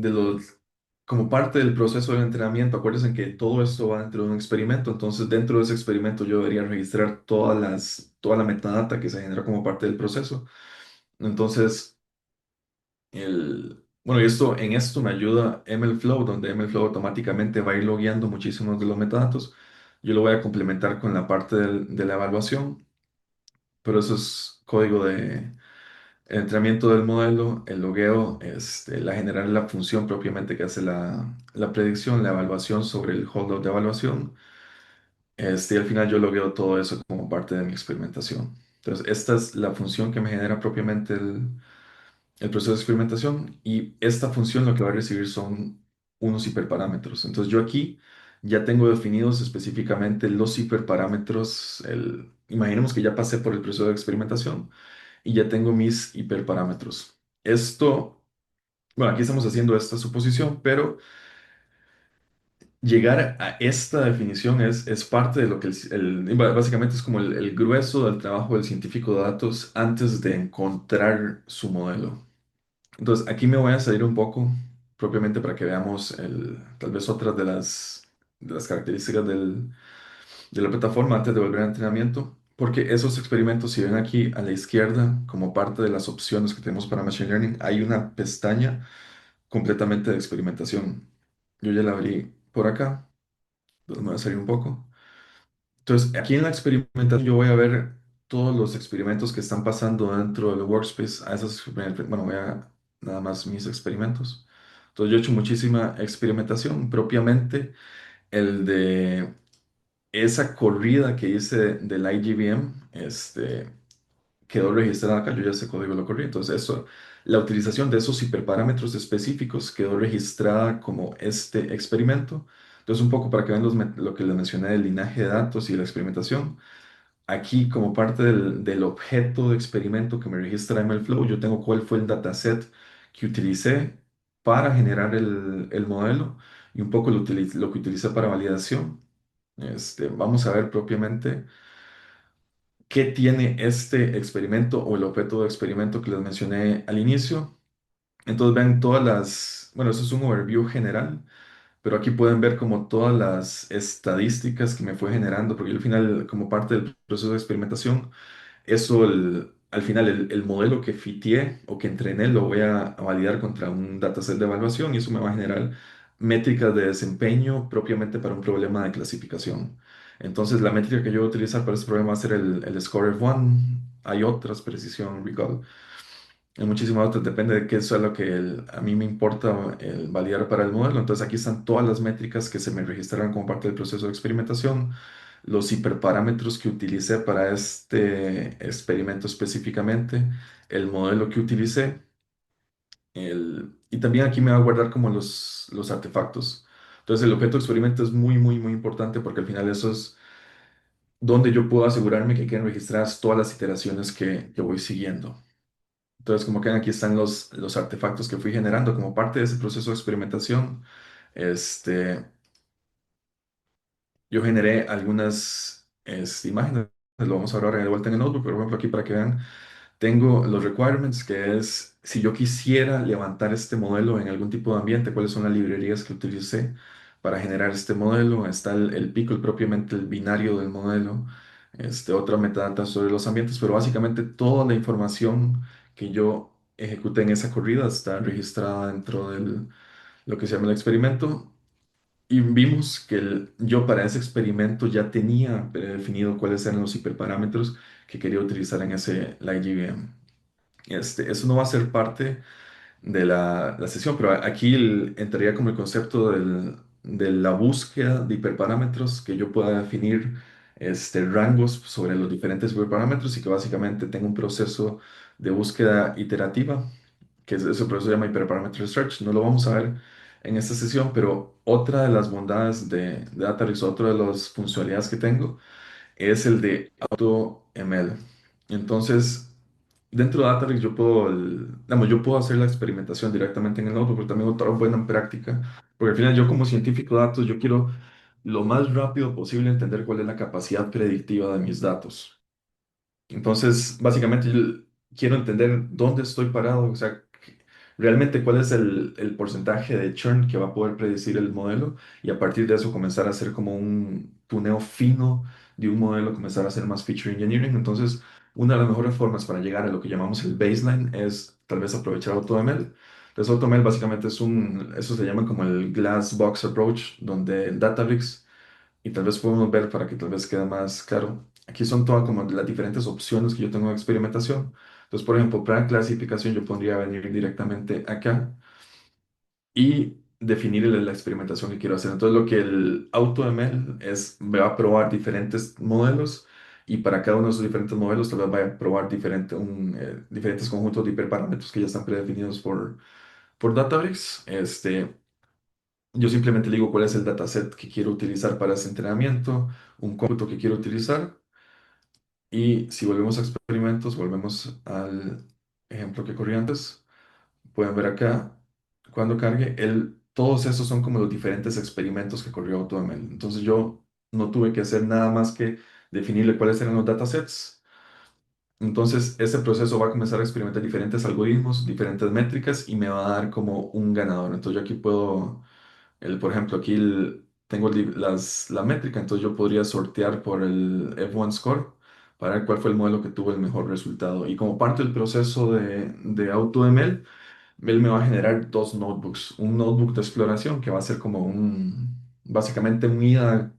como parte del proceso del entrenamiento. Acuérdense que todo esto va dentro de un experimento, entonces dentro de ese experimento yo debería registrar toda la metadata que se genera como parte del proceso. Entonces, bueno, y en esto me ayuda MLflow, donde MLflow automáticamente va a ir logueando muchísimos de los metadatos. Yo lo voy a complementar con la parte de la evaluación, pero eso es código de el entrenamiento del modelo, el logueo, la generar la función propiamente que hace la predicción, la evaluación sobre el holdout de evaluación. Y al final yo logueo todo eso como parte de mi experimentación. Entonces, esta es la función que me genera propiamente el proceso de experimentación y esta función lo que va a recibir son unos hiperparámetros. Entonces, yo aquí ya tengo definidos específicamente los hiperparámetros. Imaginemos que ya pasé por el proceso de experimentación y ya tengo mis hiperparámetros. Esto, bueno, aquí estamos haciendo esta suposición, pero llegar a esta definición es parte de lo que básicamente es como el grueso del trabajo del científico de datos antes de encontrar su modelo. Entonces, aquí me voy a salir un poco propiamente para que veamos tal vez otras de las características de la plataforma antes de volver al entrenamiento, porque esos experimentos, si ven aquí a la izquierda, como parte de las opciones que tenemos para Machine Learning, hay una pestaña completamente de experimentación. Yo ya la abrí por acá, entonces me voy a salir un poco. Entonces, aquí en la experimentación yo voy a ver todos los experimentos que están pasando dentro del workspace. Bueno, voy a nada más mis experimentos. Entonces, yo he hecho muchísima experimentación, propiamente el de esa corrida que hice del IGBM, quedó registrada acá, yo ya ese código lo corrí, entonces eso, la utilización de esos hiperparámetros específicos quedó registrada como este experimento. Entonces un poco para que vean lo que les mencioné del linaje de datos y la experimentación. Aquí como parte del objeto de experimento que me registra MLflow, yo tengo cuál fue el dataset que utilicé para generar el modelo y un poco lo que utilicé para validación. Vamos a ver propiamente qué tiene este experimento o el objeto de experimento que les mencioné al inicio. Entonces ven bueno, eso es un overview general, pero aquí pueden ver como todas las estadísticas que me fue generando, porque yo al final, como parte del proceso de experimentación, eso, al final, el modelo que fitié o que entrené lo voy a validar contra un dataset de evaluación y eso me va a generar métricas de desempeño propiamente para un problema de clasificación. Entonces, la métrica que yo voy a utilizar para este problema va a ser el score F1. hay otras, precisión, recall. Hay muchísimas otras, depende de qué es lo que a mí me importa el validar para el modelo. Entonces aquí están todas las métricas que se me registraron como parte del proceso de experimentación, los hiperparámetros que utilicé para este experimento específicamente, el modelo que utilicé, y también aquí me va a guardar como los artefactos. Entonces el objeto de experimento es muy, muy, muy importante porque al final eso es donde yo puedo asegurarme que queden registradas todas las iteraciones que voy siguiendo. Entonces, como que aquí están los artefactos que fui generando como parte de ese proceso de experimentación. Este, yo generé algunas imágenes, lo vamos a ver ahora de vuelta en el notebook, por ejemplo, aquí para que vean. Tengo los requirements, que es si yo quisiera levantar este modelo en algún tipo de ambiente, cuáles son las librerías que utilicé para generar este modelo. Está el pickle, propiamente el binario del modelo, otra metadata sobre los ambientes, pero básicamente toda la información que yo ejecuté en esa corrida está registrada dentro de lo que se llama el experimento. Y vimos que yo para ese experimento ya tenía predefinido cuáles eran los hiperparámetros que quería utilizar en ese LightGBM. Eso no va a ser parte de la sesión, pero aquí entraría como el concepto de la búsqueda de hiperparámetros, que yo pueda definir rangos sobre los diferentes hiperparámetros y que básicamente tenga un proceso de búsqueda iterativa, que ese proceso se llama Hyperparameter Search. No lo vamos a ver en esta sesión, pero otra de las bondades de Databricks, otra de las funcionalidades que tengo, es el de AutoML. Entonces, dentro de Databricks yo puedo hacer la experimentación directamente en el notebook, pero también otra buena práctica, porque al final yo como científico de datos, yo quiero lo más rápido posible entender cuál es la capacidad predictiva de mis datos. Entonces, básicamente yo quiero entender dónde estoy parado, o sea, realmente cuál es el porcentaje de churn que va a poder predecir el modelo y a partir de eso comenzar a hacer como un tuneo fino de un modelo, comenzar a hacer más feature engineering. Entonces, una de las mejores formas para llegar a lo que llamamos el baseline es tal vez aprovechar AutoML. Entonces, AutoML básicamente eso se llama como el glass box approach, donde el Databricks y tal vez podemos ver para que tal vez quede más claro. Aquí son todas como las diferentes opciones que yo tengo de experimentación. Entonces, por ejemplo, para clasificación yo podría venir directamente acá y definir la experimentación que quiero hacer. Entonces, lo que el AutoML es, me va a probar diferentes modelos y para cada uno de esos diferentes modelos tal vez va a probar diferentes conjuntos de hiperparámetros que ya están predefinidos por Databricks. Yo simplemente le digo cuál es el dataset que quiero utilizar para ese entrenamiento, un cómputo que quiero utilizar. Y si volvemos a experimentos, volvemos al ejemplo que corrí antes, pueden ver acá, cuando cargue, todos esos son como los diferentes experimentos que corrió AutoML. Entonces yo no tuve que hacer nada más que definirle cuáles eran los datasets. Entonces ese proceso va a comenzar a experimentar diferentes algoritmos, diferentes métricas y me va a dar como un ganador. Entonces yo aquí puedo por ejemplo, aquí tengo la métrica, entonces yo podría sortear por el F1 score para ver cuál fue el modelo que tuvo el mejor resultado. Y como parte del proceso de AutoML, él me va a generar dos notebooks. Un notebook de exploración que va a ser como básicamente un IDA,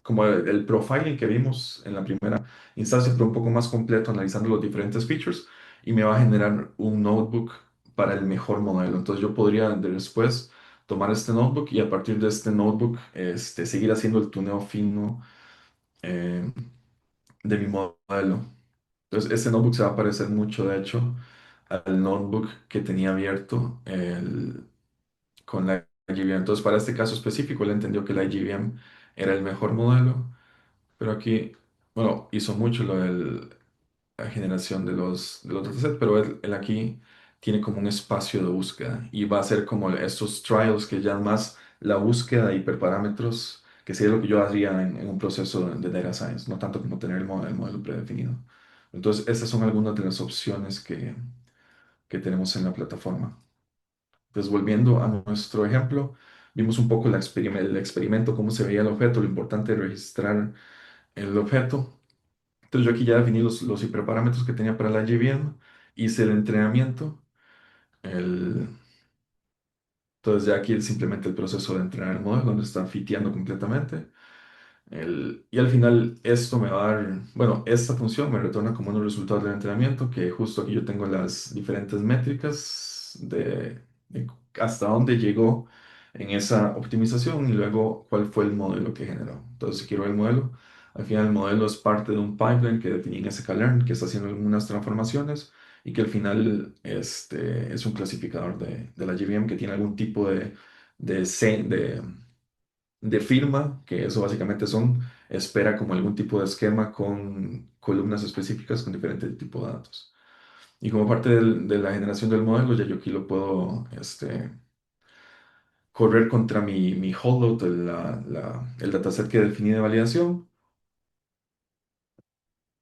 como el profiling que vimos en la primera instancia, pero un poco más completo, analizando los diferentes features. Y me va a generar un notebook para el mejor modelo. Entonces yo podría después tomar este notebook y a partir de este notebook seguir haciendo el tuneo fino eh, de mi modelo. Entonces este notebook se va a parecer mucho, de hecho, al notebook que tenía abierto con la IGBM. Entonces para este caso específico, él entendió que la IGBM era el mejor modelo, pero aquí, bueno, hizo mucho lo de la generación de los datasets, pero él aquí tiene como un espacio de búsqueda y va a ser como estos trials que ya más la búsqueda de hiperparámetros, que sería lo que yo haría en un proceso de data science, no tanto como tener el modelo predefinido. Entonces, estas son algunas de las opciones que tenemos en la plataforma. Entonces, volviendo a nuestro ejemplo, vimos un poco el experimento, cómo se veía el objeto, lo importante de registrar el objeto. Entonces yo aquí ya definí los hiperparámetros que tenía para la JVM, hice el entrenamiento, el, entonces ya aquí es simplemente el proceso de entrenar el modelo, donde está fiteando completamente. Y al final esto me va a dar, bueno, esta función me retorna como unos resultados del entrenamiento, que justo aquí yo tengo las diferentes métricas de hasta dónde llegó en esa optimización y luego cuál fue el modelo que generó. Entonces, si quiero ver el modelo, al final el modelo es parte de un pipeline que definí en sklearn, que está haciendo algunas transformaciones y que al final es un clasificador de la JVM que tiene algún tipo de firma, que eso básicamente espera como algún tipo de esquema con columnas específicas con diferentes tipos de datos. Y como parte de la generación del modelo, ya yo aquí lo puedo correr contra mi hot load, el dataset que definí de validación,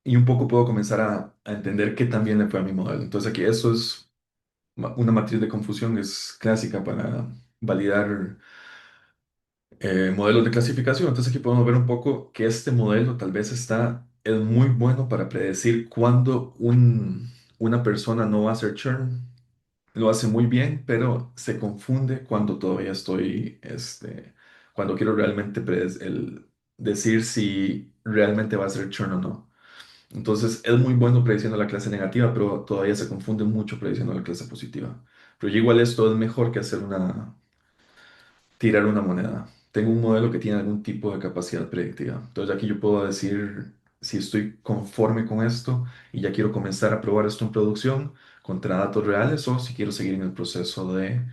y un poco puedo comenzar a entender qué también le fue a mi modelo. Entonces aquí eso es una matriz de confusión, es clásica para validar modelos de clasificación. Entonces aquí podemos ver un poco que este modelo tal vez es muy bueno para predecir cuándo una persona no va a hacer churn. Lo hace muy bien, pero se confunde cuando todavía cuando quiero realmente decir si realmente va a ser churn o no. Entonces es muy bueno prediciendo la clase negativa, pero todavía se confunde mucho prediciendo la clase positiva. Pero igual esto es mejor que tirar una moneda. Tengo un modelo que tiene algún tipo de capacidad predictiva. Entonces aquí yo puedo decir si estoy conforme con esto y ya quiero comenzar a probar esto en producción contra datos reales o si quiero seguir en el proceso de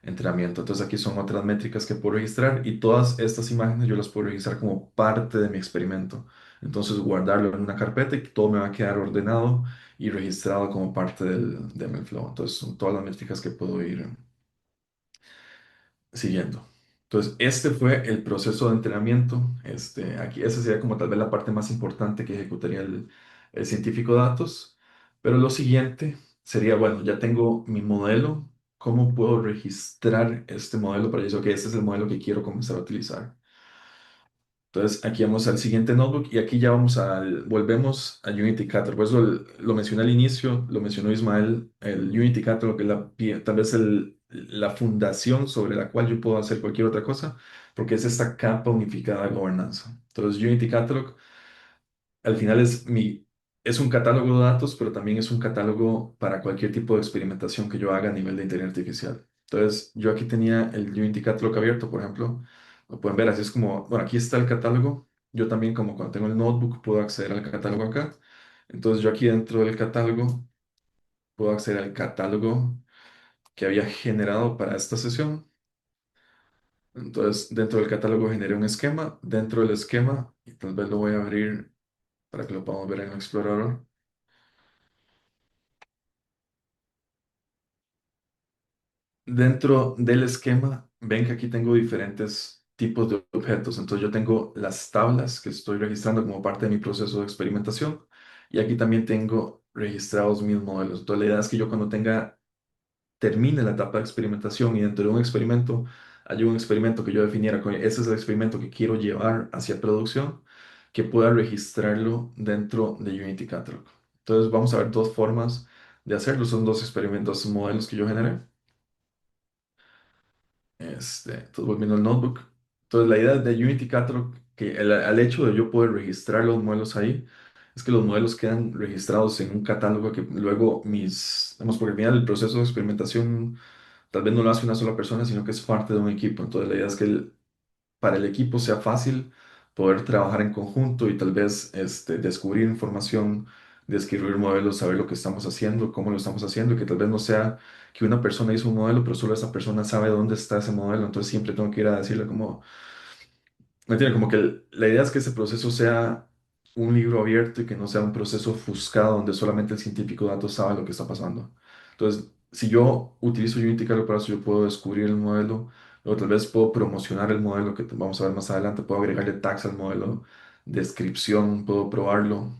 entrenamiento. Entonces aquí son otras métricas que puedo registrar y todas estas imágenes yo las puedo registrar como parte de mi experimento. Entonces guardarlo en una carpeta y todo me va a quedar ordenado y registrado como parte de MLflow. Entonces son todas las métricas que puedo ir siguiendo. Entonces, este fue el proceso de entrenamiento. Aquí, esa sería como tal vez la parte más importante que ejecutaría el científico de datos. Pero lo siguiente sería, bueno, ya tengo mi modelo. ¿Cómo puedo registrar este modelo para decir, ok, este es el modelo que quiero comenzar a utilizar? Entonces, aquí vamos al siguiente notebook y aquí ya volvemos a Unity Catalog. Pues lo mencioné al inicio, lo mencionó Ismael, el Unity Catalog, que es tal vez la fundación sobre la cual yo puedo hacer cualquier otra cosa, porque es esta capa unificada de gobernanza. Entonces, Unity Catalog al final es un catálogo de datos, pero también es un catálogo para cualquier tipo de experimentación que yo haga a nivel de inteligencia artificial. Entonces, yo aquí tenía el Unity Catalog abierto, por ejemplo. Lo pueden ver, así es como, bueno, aquí está el catálogo. Yo también, como cuando tengo el notebook, puedo acceder al catálogo acá. Entonces, yo aquí dentro del catálogo puedo acceder al catálogo que había generado para esta sesión. Entonces, dentro del catálogo generé un esquema. Dentro del esquema, y tal vez lo voy a abrir para que lo podamos ver en el explorador. Dentro del esquema, ven que aquí tengo diferentes tipos de objetos. Entonces yo tengo las tablas que estoy registrando como parte de mi proceso de experimentación y aquí también tengo registrados mis modelos. Entonces la idea es que yo cuando termine la etapa de experimentación y dentro de un experimento hay un experimento que yo definiera, ese es el experimento que quiero llevar hacia producción, que pueda registrarlo dentro de Unity Catalog. Entonces vamos a ver dos formas de hacerlo. Son dos experimentos, modelos que yo generé. Entonces, volviendo al notebook. Entonces, la idea de Unity Catalog, que al hecho de yo poder registrar los modelos ahí, es que los modelos quedan registrados en un catálogo que luego porque al final el proceso de experimentación tal vez no lo hace una sola persona, sino que es parte de un equipo. Entonces, la idea es que para el equipo sea fácil poder trabajar en conjunto y tal vez descubrir información, describir modelos, saber lo que estamos haciendo, cómo lo estamos haciendo, y que tal vez no sea que una persona hizo un modelo, pero solo esa persona sabe dónde está ese modelo, entonces siempre tengo que ir a decirle como, ¿me entiende? Como que la idea es que ese proceso sea un libro abierto y que no sea un proceso ofuscado donde solamente el científico de datos sabe lo que está pasando. Entonces, si yo utilizo Unity Catalog para eso, yo puedo descubrir el modelo, o tal vez puedo promocionar el modelo que vamos a ver más adelante, puedo agregarle tags al modelo, descripción, puedo probarlo,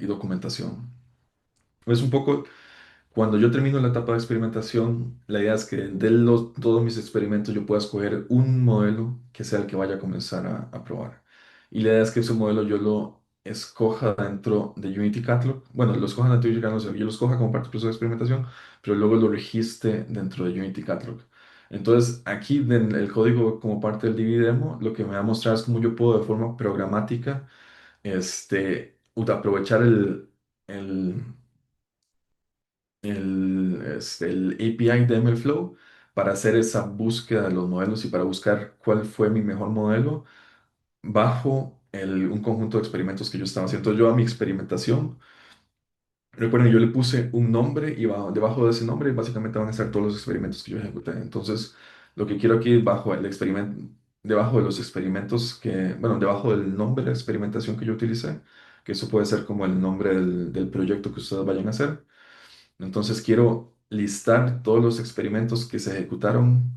y documentación. Es un poco cuando yo termino la etapa de experimentación, la idea es que todos mis experimentos yo pueda escoger un modelo que sea el que vaya a comenzar a probar. Y la idea es que ese modelo yo lo escoja dentro de Unity Catalog. Bueno, lo escoja dentro de Unity Catalog, o sea, yo lo escoja como parte del proceso de experimentación, pero luego lo registre dentro de Unity Catalog. Entonces, aquí en el código como parte del DB lo que me va a mostrar es cómo yo puedo de forma programática aprovechar el, el API de MLflow para hacer esa búsqueda de los modelos y para buscar cuál fue mi mejor modelo bajo un conjunto de experimentos que yo estaba haciendo. Entonces, yo a mi experimentación, recuerden, yo le puse un nombre y debajo de ese nombre básicamente van a estar todos los experimentos que yo ejecuté. Entonces, lo que quiero aquí bajo el experimento, debajo de los experimentos bueno, debajo del nombre de experimentación que yo utilicé, que eso puede ser como el nombre del proyecto que ustedes vayan a hacer. Entonces, quiero listar todos los experimentos que se ejecutaron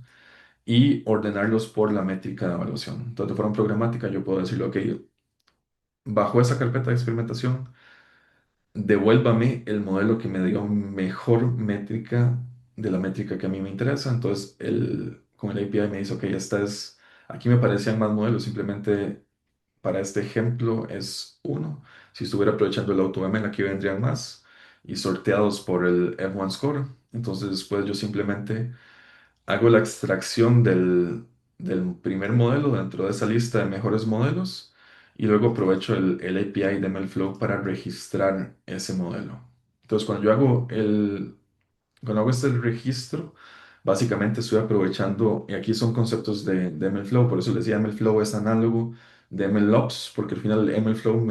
y ordenarlos por la métrica de evaluación. Entonces, de forma programática, yo puedo decirle, ok, bajo esa carpeta de experimentación, devuélvame el modelo que me diga mejor métrica de la métrica que a mí me interesa. Entonces, con el API me dice, ok, aquí me parecían más modelos, simplemente para este ejemplo es uno. Si estuviera aprovechando el AutoML, aquí vendrían más y sorteados por el F1 Score. Entonces, después yo simplemente hago la extracción del primer modelo dentro de esa lista de mejores modelos y luego aprovecho el API de MLflow para registrar ese modelo. Entonces, cuando hago este registro, básicamente estoy aprovechando, y aquí son conceptos de MLflow, por eso les decía MLflow es análogo de MLOps, porque al final MLflow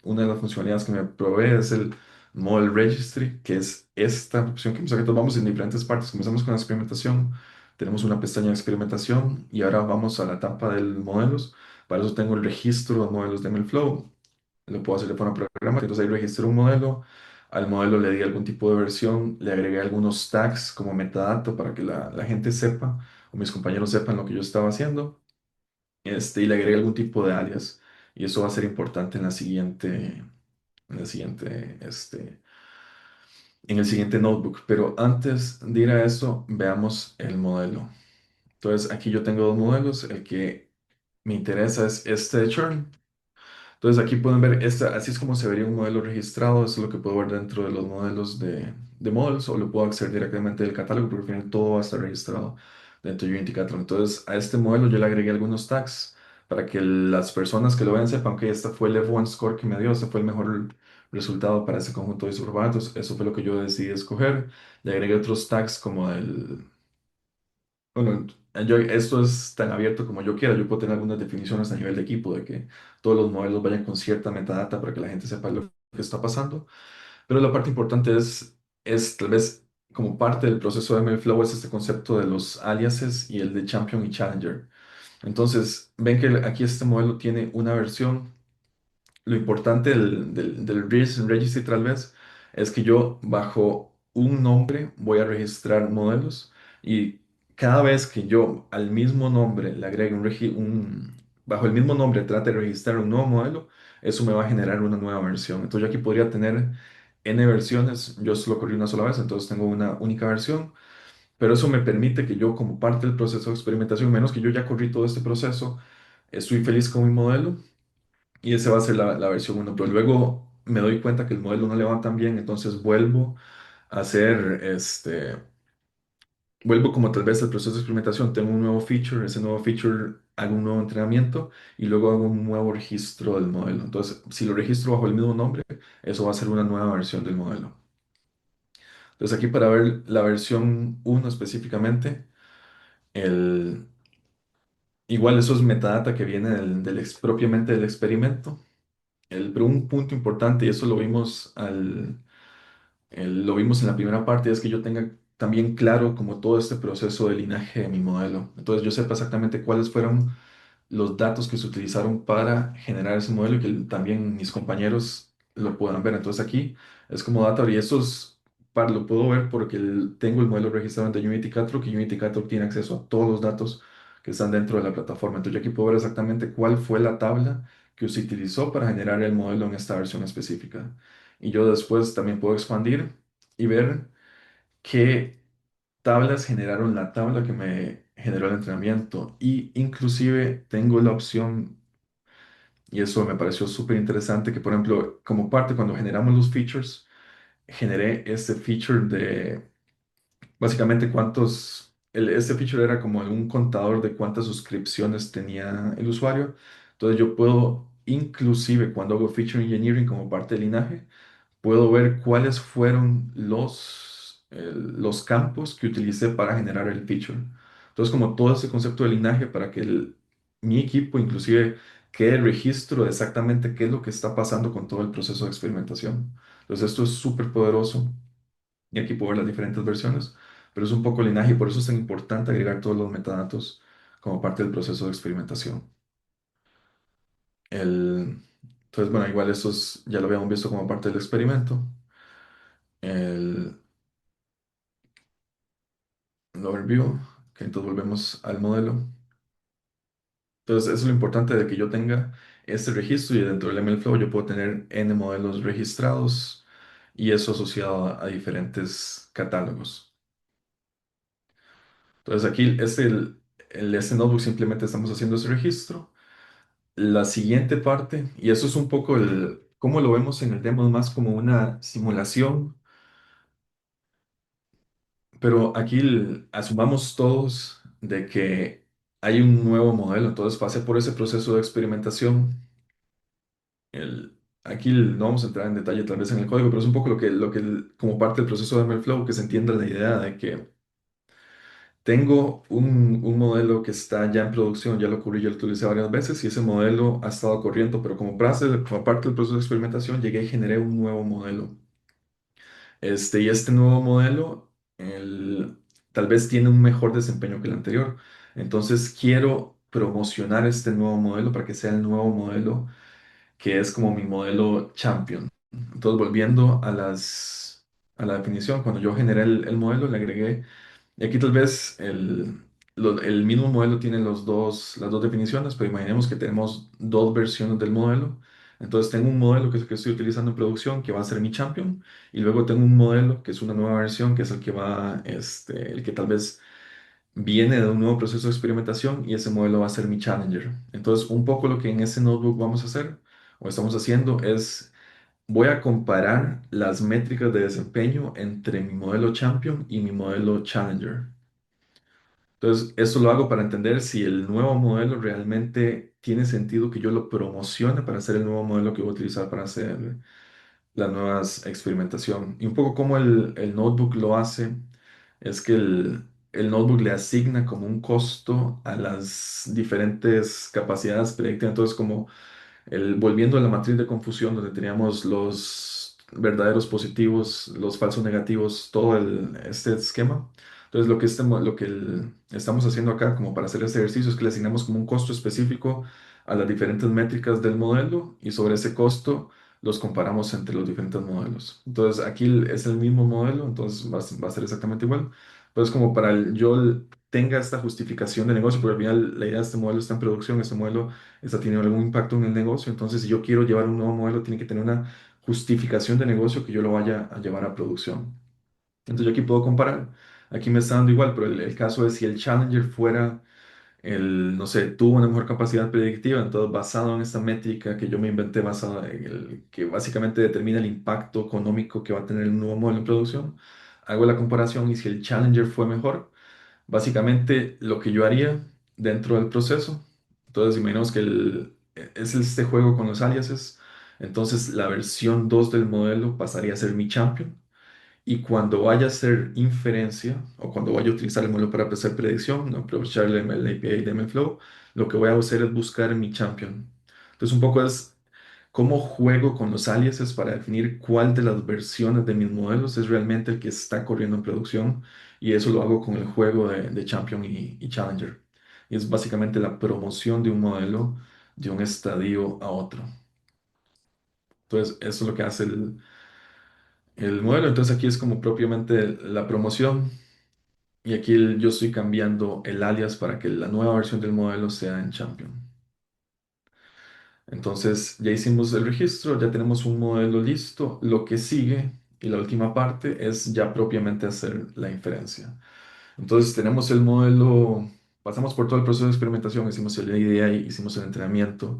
una de las funcionalidades que me provee es el Model Registry, que es esta opción que vamos en diferentes partes. Comenzamos con la experimentación, tenemos una pestaña de experimentación y ahora vamos a la etapa de modelos. Para eso tengo el registro de modelos de MLflow, lo puedo hacer de forma programática. Entonces ahí registro un modelo, al modelo le di algún tipo de versión, le agregué algunos tags como metadata para que la gente sepa o mis compañeros sepan lo que yo estaba haciendo, y le agregué algún tipo de alias. Y eso va a ser importante en el siguiente notebook. Pero antes de ir a eso, veamos el modelo. Entonces aquí yo tengo dos modelos. El que me interesa es este de churn. Entonces aquí pueden ver, así es como se vería un modelo registrado, eso es lo que puedo ver dentro de los modelos de Models o lo puedo acceder directamente del catálogo porque al final todo va a estar registrado dentro de Unity Catalog. Entonces a este modelo yo le agregué algunos tags para que las personas que lo vean sepan que este fue el F1 score que me dio, este fue el mejor resultado para ese conjunto de isoformatos, eso fue lo que yo decidí escoger. Le agregué otros tags como bueno, esto es tan abierto como yo quiera. Yo puedo tener algunas definiciones a nivel de equipo de que todos los modelos vayan con cierta metadata para que la gente sepa lo que está pasando. Pero la parte importante es tal vez como parte del proceso de MLflow es este concepto de los aliases y el de champion y challenger. Entonces, ven que aquí este modelo tiene una versión. Lo importante del registry tal vez es que yo bajo un nombre voy a registrar modelos y cada vez que yo al mismo nombre le agregue bajo el mismo nombre trate de registrar un nuevo modelo, eso me va a generar una nueva versión. Entonces yo aquí podría tener n versiones, yo solo corrí una sola vez, entonces tengo una única versión, pero eso me permite que yo como parte del proceso de experimentación, menos que yo ya corrí todo este proceso, estoy feliz con mi modelo y esa va a ser la versión uno, pero luego me doy cuenta que el modelo no le va tan bien, entonces vuelvo a hacer vuelvo como tal vez al proceso de experimentación, tengo un nuevo feature, ese nuevo feature hago un nuevo entrenamiento y luego hago un nuevo registro del modelo. Entonces, si lo registro bajo el mismo nombre, eso va a ser una nueva versión del modelo. Entonces, aquí para ver la versión uno específicamente, el, igual eso es metadata que viene propiamente del experimento. Pero un punto importante, y eso lo vimos en la primera parte, es que yo tenga también claro como todo este proceso de linaje de mi modelo. Entonces yo sepa exactamente cuáles fueron los datos que se utilizaron para generar ese modelo y que también mis compañeros lo puedan ver. Entonces aquí es como data y lo puedo ver porque tengo el modelo registrado en Unity Catalog y Unity Catalog tiene acceso a todos los datos que están dentro de la plataforma. Entonces yo aquí puedo ver exactamente cuál fue la tabla que se utilizó para generar el modelo en esta versión específica. Y yo después también puedo expandir y ver qué tablas generaron la tabla que me generó el entrenamiento. Y inclusive tengo la opción, y eso me pareció súper interesante, que por ejemplo, como parte cuando generamos los features, generé este feature de básicamente cuántos este feature era como un contador de cuántas suscripciones tenía el usuario. Entonces yo puedo, inclusive cuando hago feature engineering como parte del linaje, puedo ver cuáles fueron los campos que utilicé para generar el feature. Entonces, como todo ese concepto de linaje para que mi equipo inclusive quede el registro de exactamente qué es lo que está pasando con todo el proceso de experimentación. Entonces, esto es súper poderoso y aquí puedo ver las diferentes versiones, pero es un poco linaje y por eso es tan importante agregar todos los metadatos como parte del proceso de experimentación. Entonces, bueno, igual eso ya lo habíamos visto como parte del experimento. El, el overview, que entonces volvemos al modelo. Entonces, eso es lo importante de que yo tenga este registro y dentro del MLflow yo puedo tener N modelos registrados y eso asociado a diferentes catálogos. Entonces, aquí este notebook simplemente estamos haciendo ese registro. La siguiente parte, y eso es un poco cómo lo vemos en el demo, es más como una simulación, pero aquí asumamos todos de que hay un nuevo modelo, entonces pase por ese proceso de experimentación. Aquí no vamos a entrar en detalle tal vez en el código, pero es un poco como parte del proceso de MLflow, que se entienda la idea de que tengo un modelo que está ya en producción, ya lo cubrí, ya lo utilicé varias veces y ese modelo ha estado corriendo, pero como parte del proceso de experimentación llegué y generé un nuevo modelo. Y este nuevo modelo tal vez tiene un mejor desempeño que el anterior. Entonces quiero promocionar este nuevo modelo para que sea el nuevo modelo que es como mi modelo champion. Entonces, volviendo a la definición, cuando yo generé el modelo, le agregué, y aquí tal vez el mismo modelo tiene las dos definiciones, pero imaginemos que tenemos dos versiones del modelo. Entonces, tengo un modelo que es el que estoy utilizando en producción, que va a ser mi champion, y luego tengo un modelo que es una nueva versión, que es el que el que tal vez viene de un nuevo proceso de experimentación y ese modelo va a ser mi challenger. Entonces, un poco lo que en ese notebook vamos a hacer o estamos haciendo es, voy a comparar las métricas de desempeño entre mi modelo champion y mi modelo challenger. Entonces, esto lo hago para entender si el nuevo modelo realmente tiene sentido que yo lo promocione para hacer el nuevo modelo que voy a utilizar para hacer las nuevas experimentación. Y un poco como el notebook lo hace es que el notebook le asigna como un costo a las diferentes capacidades predictivas. Entonces, como volviendo a la matriz de confusión donde teníamos los verdaderos positivos, los falsos negativos, todo este esquema. Entonces, estamos haciendo acá como para hacer este ejercicio es que le asignamos como un costo específico a las diferentes métricas del modelo y sobre ese costo los comparamos entre los diferentes modelos. Entonces, aquí es el mismo modelo, entonces va a ser exactamente igual. Pues como para yo tenga esta justificación de negocio, porque al final la idea de este modelo está en producción, este modelo está teniendo algún impacto en el negocio. Entonces, si yo quiero llevar un nuevo modelo, tiene que tener una justificación de negocio que yo lo vaya a llevar a producción. Entonces, yo aquí puedo comparar. Aquí me está dando igual, pero el caso es si el Challenger fuera no sé, tuvo una mejor capacidad predictiva, entonces basado en esta métrica que yo me inventé, basada en que básicamente determina el impacto económico que va a tener el nuevo modelo en producción, hago la comparación y si el Challenger fue mejor, básicamente lo que yo haría dentro del proceso, entonces imaginemos que es este juego con los aliases, entonces la versión 2 del modelo pasaría a ser mi champion. Y cuando vaya a hacer inferencia o cuando vaya a utilizar el modelo para hacer predicción, ¿no? Aprovechar el API de MLflow, lo que voy a hacer es buscar mi champion. Entonces, un poco es cómo juego con los aliases para definir cuál de las versiones de mis modelos es realmente el que está corriendo en producción. Y eso lo hago con el juego de champion y challenger. Y es básicamente la promoción de un modelo de un estadio a otro. Entonces, eso es lo que hace el modelo. Entonces, aquí es como propiamente la promoción. Y aquí yo estoy cambiando el alias para que la nueva versión del modelo sea en Champion. Entonces ya hicimos el registro, ya tenemos un modelo listo. Lo que sigue y la última parte es ya propiamente hacer la inferencia. Entonces tenemos el modelo, pasamos por todo el proceso de experimentación, hicimos el ADI, hicimos el entrenamiento,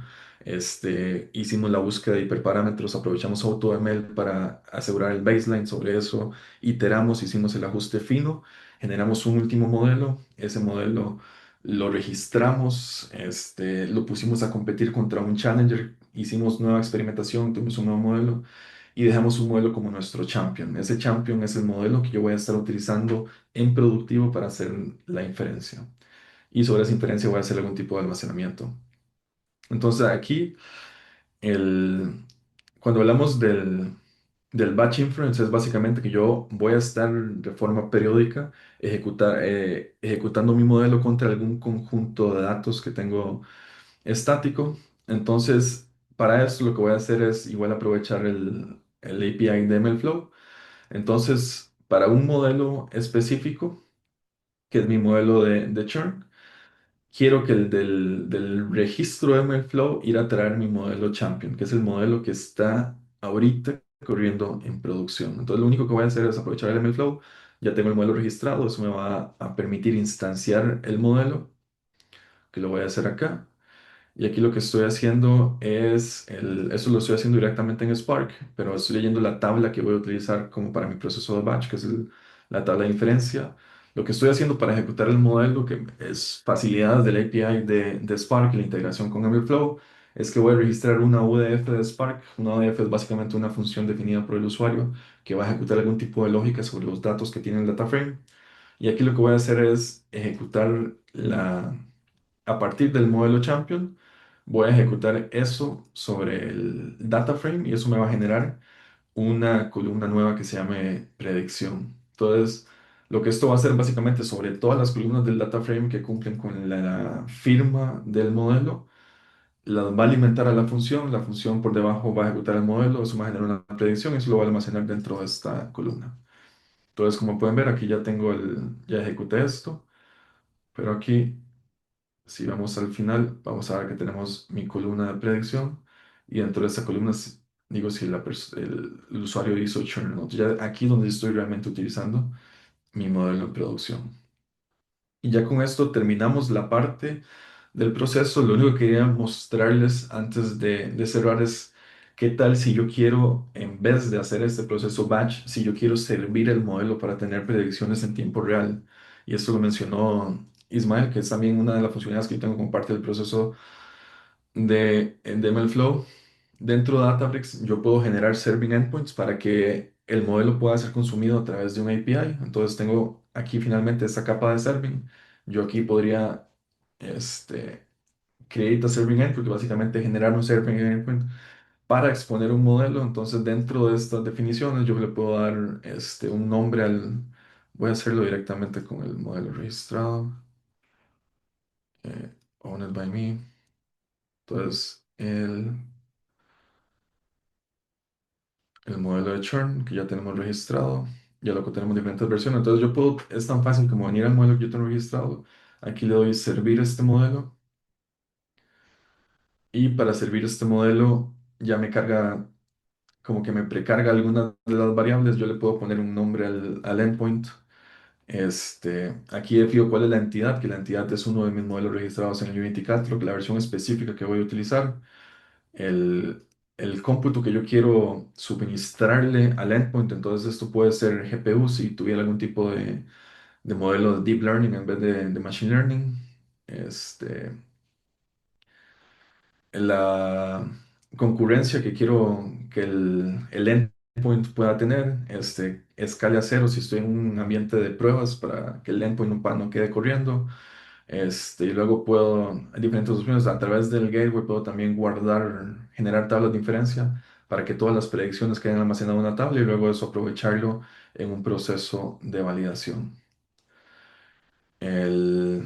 hicimos la búsqueda de hiperparámetros, aprovechamos AutoML para asegurar el baseline sobre eso, iteramos, hicimos el ajuste fino generamos un último modelo, ese modelo lo registramos, lo pusimos a competir contra un challenger, hicimos nueva experimentación, tuvimos un nuevo modelo y dejamos un modelo como nuestro champion. Ese champion es el modelo que yo voy a estar utilizando en productivo para hacer la inferencia. Y sobre esa inferencia voy a hacer algún tipo de almacenamiento. Entonces aquí, el, cuando hablamos del batch inference, es básicamente que yo voy a estar de forma periódica ejecutando mi modelo contra algún conjunto de datos que tengo estático. Entonces, para eso lo que voy a hacer es igual aprovechar el API de MLflow. Entonces, para un modelo específico, que es mi modelo de churn, quiero que el del registro MLflow ir a traer mi modelo Champion, que es el modelo que está ahorita corriendo en producción. Entonces, lo único que voy a hacer es aprovechar el MLflow. Ya tengo el modelo registrado, eso me va a permitir instanciar el modelo, que lo voy a hacer acá. Y aquí lo que estoy haciendo es, eso lo estoy haciendo directamente en Spark, pero estoy leyendo la tabla que voy a utilizar como para mi proceso de batch, que es la tabla de inferencia. Lo que estoy haciendo para ejecutar el modelo, que es facilidades del API de Spark y la integración con MLflow, es que voy a registrar una UDF de Spark. Una UDF es básicamente una función definida por el usuario que va a ejecutar algún tipo de lógica sobre los datos que tiene el data frame. Y aquí lo que voy a hacer es ejecutar a partir del modelo Champion, voy a ejecutar eso sobre el data frame y eso me va a generar una columna nueva que se llame predicción. Entonces, lo que esto va a hacer básicamente sobre todas las columnas del data frame que cumplen con la firma del modelo, las va a alimentar a la función por debajo va a ejecutar el modelo, eso va a generar una predicción y eso lo va a almacenar dentro de esta columna. Entonces, como pueden ver, aquí ya ya ejecuté esto, pero aquí si vamos al final, vamos a ver que tenemos mi columna de predicción y dentro de esta columna digo si el usuario hizo churn o no. Ya aquí donde estoy realmente utilizando mi modelo de producción. Y ya con esto terminamos la parte del proceso. Lo único que quería mostrarles antes de cerrar es qué tal si yo quiero, en vez de hacer este proceso batch, si yo quiero servir el modelo para tener predicciones en tiempo real. Y esto lo mencionó Ismael, que es también una de las funcionalidades que yo tengo como parte del proceso de MLflow. Dentro de Databricks yo puedo generar serving endpoints para que el modelo pueda ser consumido a través de un API. Entonces tengo aquí finalmente esta capa de serving. Yo aquí podría create a serving endpoint, que básicamente generar un serving endpoint para exponer un modelo. Entonces dentro de estas definiciones yo le puedo dar un nombre voy a hacerlo directamente con el modelo registrado, owned by me. Entonces el modelo de churn que ya tenemos registrado, ya lo que tenemos diferentes versiones. Entonces yo puedo, es tan fácil como venir al modelo que yo tengo registrado. Aquí le doy servir este modelo y para servir este modelo ya me carga, como que me precarga algunas de las variables. Yo le puedo poner un nombre al endpoint. Aquí defino cuál es la entidad, que la entidad es uno de mis modelos registrados en el Unity Catalog, la versión específica que voy a utilizar. el, el cómputo que yo quiero suministrarle al endpoint. Entonces esto puede ser GPU si tuviera algún tipo de modelo de deep learning en vez de machine learning. Este, la concurrencia que quiero que el endpoint pueda tener, escala a cero si estoy en un ambiente de pruebas para que el endpoint no quede corriendo. Y luego hay diferentes opciones. A través del gateway puedo también generar tablas de inferencia para que todas las predicciones queden almacenadas en una tabla y luego eso aprovecharlo en un proceso de validación. El,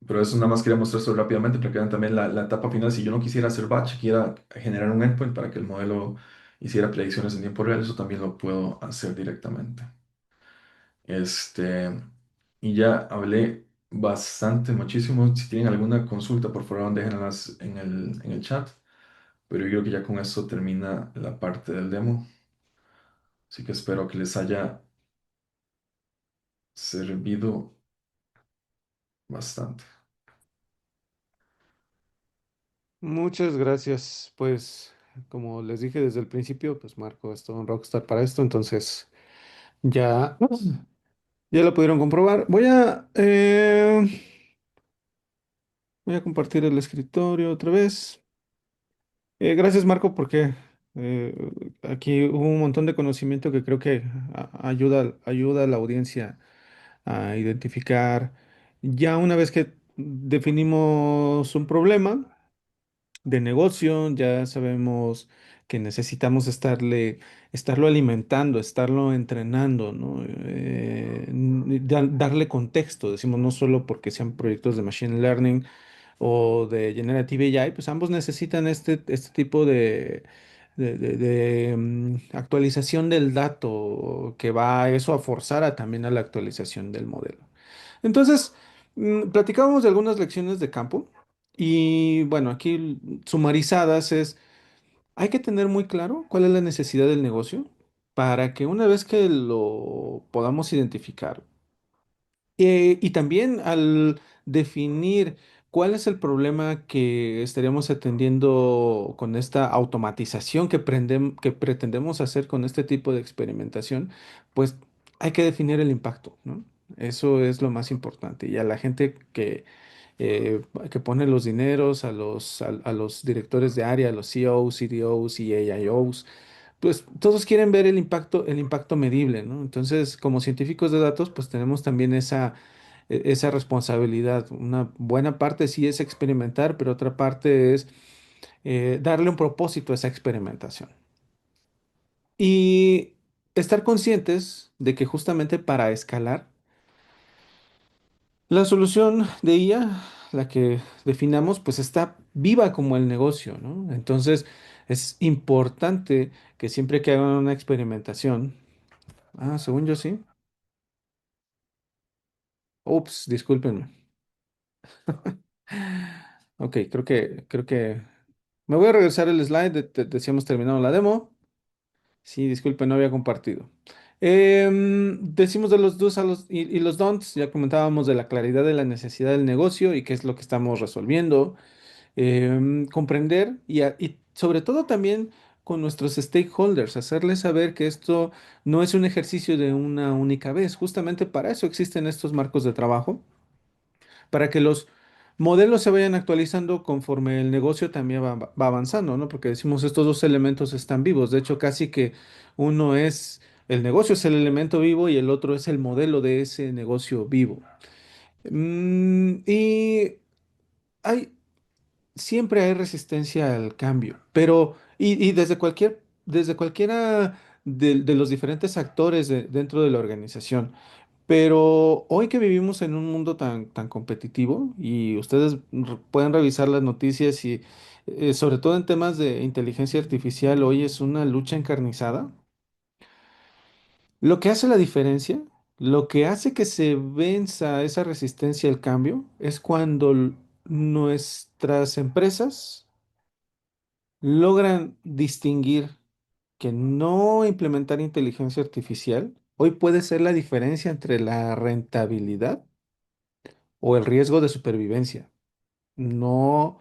pero eso nada más quería mostrar esto rápidamente para que vean también la etapa final. Si yo no quisiera hacer batch, quiera generar un endpoint para que el modelo hiciera predicciones en tiempo real, eso también lo puedo hacer directamente. Este, y ya hablé bastante, muchísimo. Si tienen alguna consulta, por favor, déjenlas en el chat. Pero yo creo que ya con esto termina la parte del demo. Así que espero que les haya servido bastante. Muchas gracias. Pues, como les dije desde el principio, pues Marco es todo un rockstar para esto, entonces ya Ya lo pudieron comprobar. Voy a compartir el escritorio otra vez. Gracias, Marco, porque aquí hubo un montón de conocimiento que creo que ayuda a la audiencia a identificar. Ya una vez que definimos un problema de negocio, ya sabemos que necesitamos estarlo alimentando, estarlo entrenando, ¿no? Darle contexto, decimos, no solo porque sean proyectos de machine learning o de Generative AI, pues ambos necesitan este tipo de actualización del dato que va a eso a forzar también a la actualización del modelo. Entonces, platicábamos de algunas lecciones de campo y bueno, aquí sumarizadas hay que tener muy claro cuál es la necesidad del negocio para que una vez que lo podamos identificar, y también al definir cuál es el problema que estaríamos atendiendo con esta automatización que pretendemos hacer con este tipo de experimentación, pues hay que definir el impacto, ¿no? Eso es lo más importante. Y a la gente que pone los dineros, a los directores de área, a los CEOs, CDOs y AIOs, pues todos quieren ver el impacto medible, ¿no? Entonces, como científicos de datos, pues tenemos también esa responsabilidad. Una buena parte sí es experimentar, pero otra parte es darle un propósito a esa experimentación. Y estar conscientes de que justamente para escalar, la solución de IA, la que definamos, pues está viva como el negocio, ¿no? Entonces, es importante que siempre que hagan una experimentación, según yo sí. Ups, discúlpenme. Ok, creo que me voy a regresar el slide. Decíamos terminado la demo. Sí, disculpen, no había compartido. Decimos de los do's y los don'ts. Ya comentábamos de la claridad de la necesidad del negocio y qué es lo que estamos resolviendo. Comprender y sobre todo también con nuestros stakeholders, hacerles saber que esto no es un ejercicio de una única vez. Justamente para eso existen estos marcos de trabajo, para que los modelos se vayan actualizando conforme el negocio también va avanzando, ¿no? Porque decimos estos dos elementos están vivos. De hecho, casi que uno es, el negocio es el elemento vivo y el otro es el modelo de ese negocio vivo. Y hay, siempre hay resistencia al cambio, pero, y desde cualquiera de los diferentes actores dentro de la organización. Pero hoy que vivimos en un mundo tan competitivo y ustedes pueden revisar las noticias y sobre todo en temas de inteligencia artificial, hoy es una lucha encarnizada. Lo que hace la diferencia, lo que hace que se venza esa resistencia al cambio es cuando nuestras empresas logran distinguir que no implementar inteligencia artificial hoy puede ser la diferencia entre la rentabilidad o el riesgo de supervivencia. No,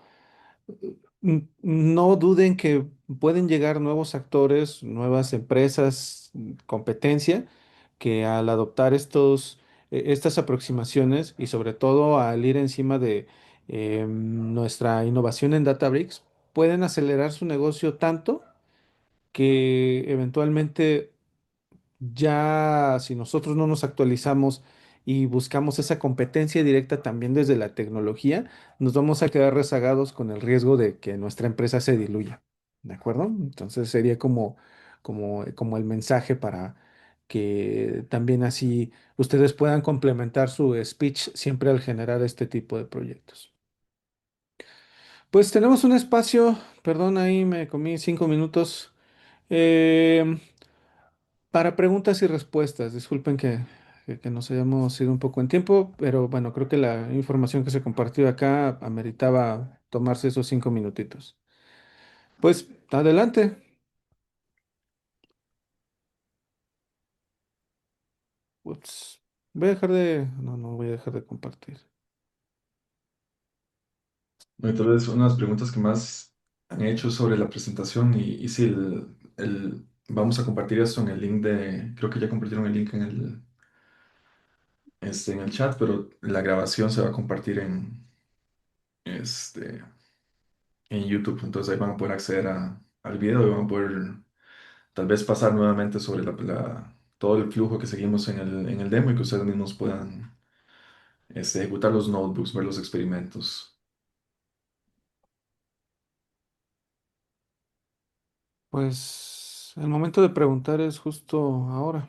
no duden que pueden llegar nuevos actores, nuevas empresas, competencia, que al adoptar estas aproximaciones y sobre todo al ir encima de nuestra innovación en Databricks, pueden acelerar su negocio tanto que eventualmente ya si nosotros no nos actualizamos y buscamos esa competencia directa también desde la tecnología, nos vamos a quedar rezagados con el riesgo de que nuestra empresa se diluya. ¿De acuerdo? Entonces sería como el mensaje para que también así ustedes puedan complementar su speech siempre al generar este tipo de proyectos. Pues tenemos un espacio, perdón, ahí me comí 5 minutos. em, Para preguntas y respuestas, disculpen que nos hayamos ido un poco en tiempo, pero bueno, creo que la información que se compartió acá ameritaba tomarse esos 5 minutitos. Pues adelante. Ups. No voy a dejar de compartir. Bueno, y tal vez unas preguntas que más han hecho sobre la presentación y sí, vamos a compartir esto en el link de, creo que ya compartieron el link en el chat, pero la grabación se va a compartir este, en YouTube. Entonces ahí van a poder acceder al video y van a poder tal vez pasar nuevamente sobre todo el flujo que seguimos en el demo y que ustedes mismos puedan ejecutar los notebooks, ver los experimentos. Pues el momento de preguntar es justo ahora.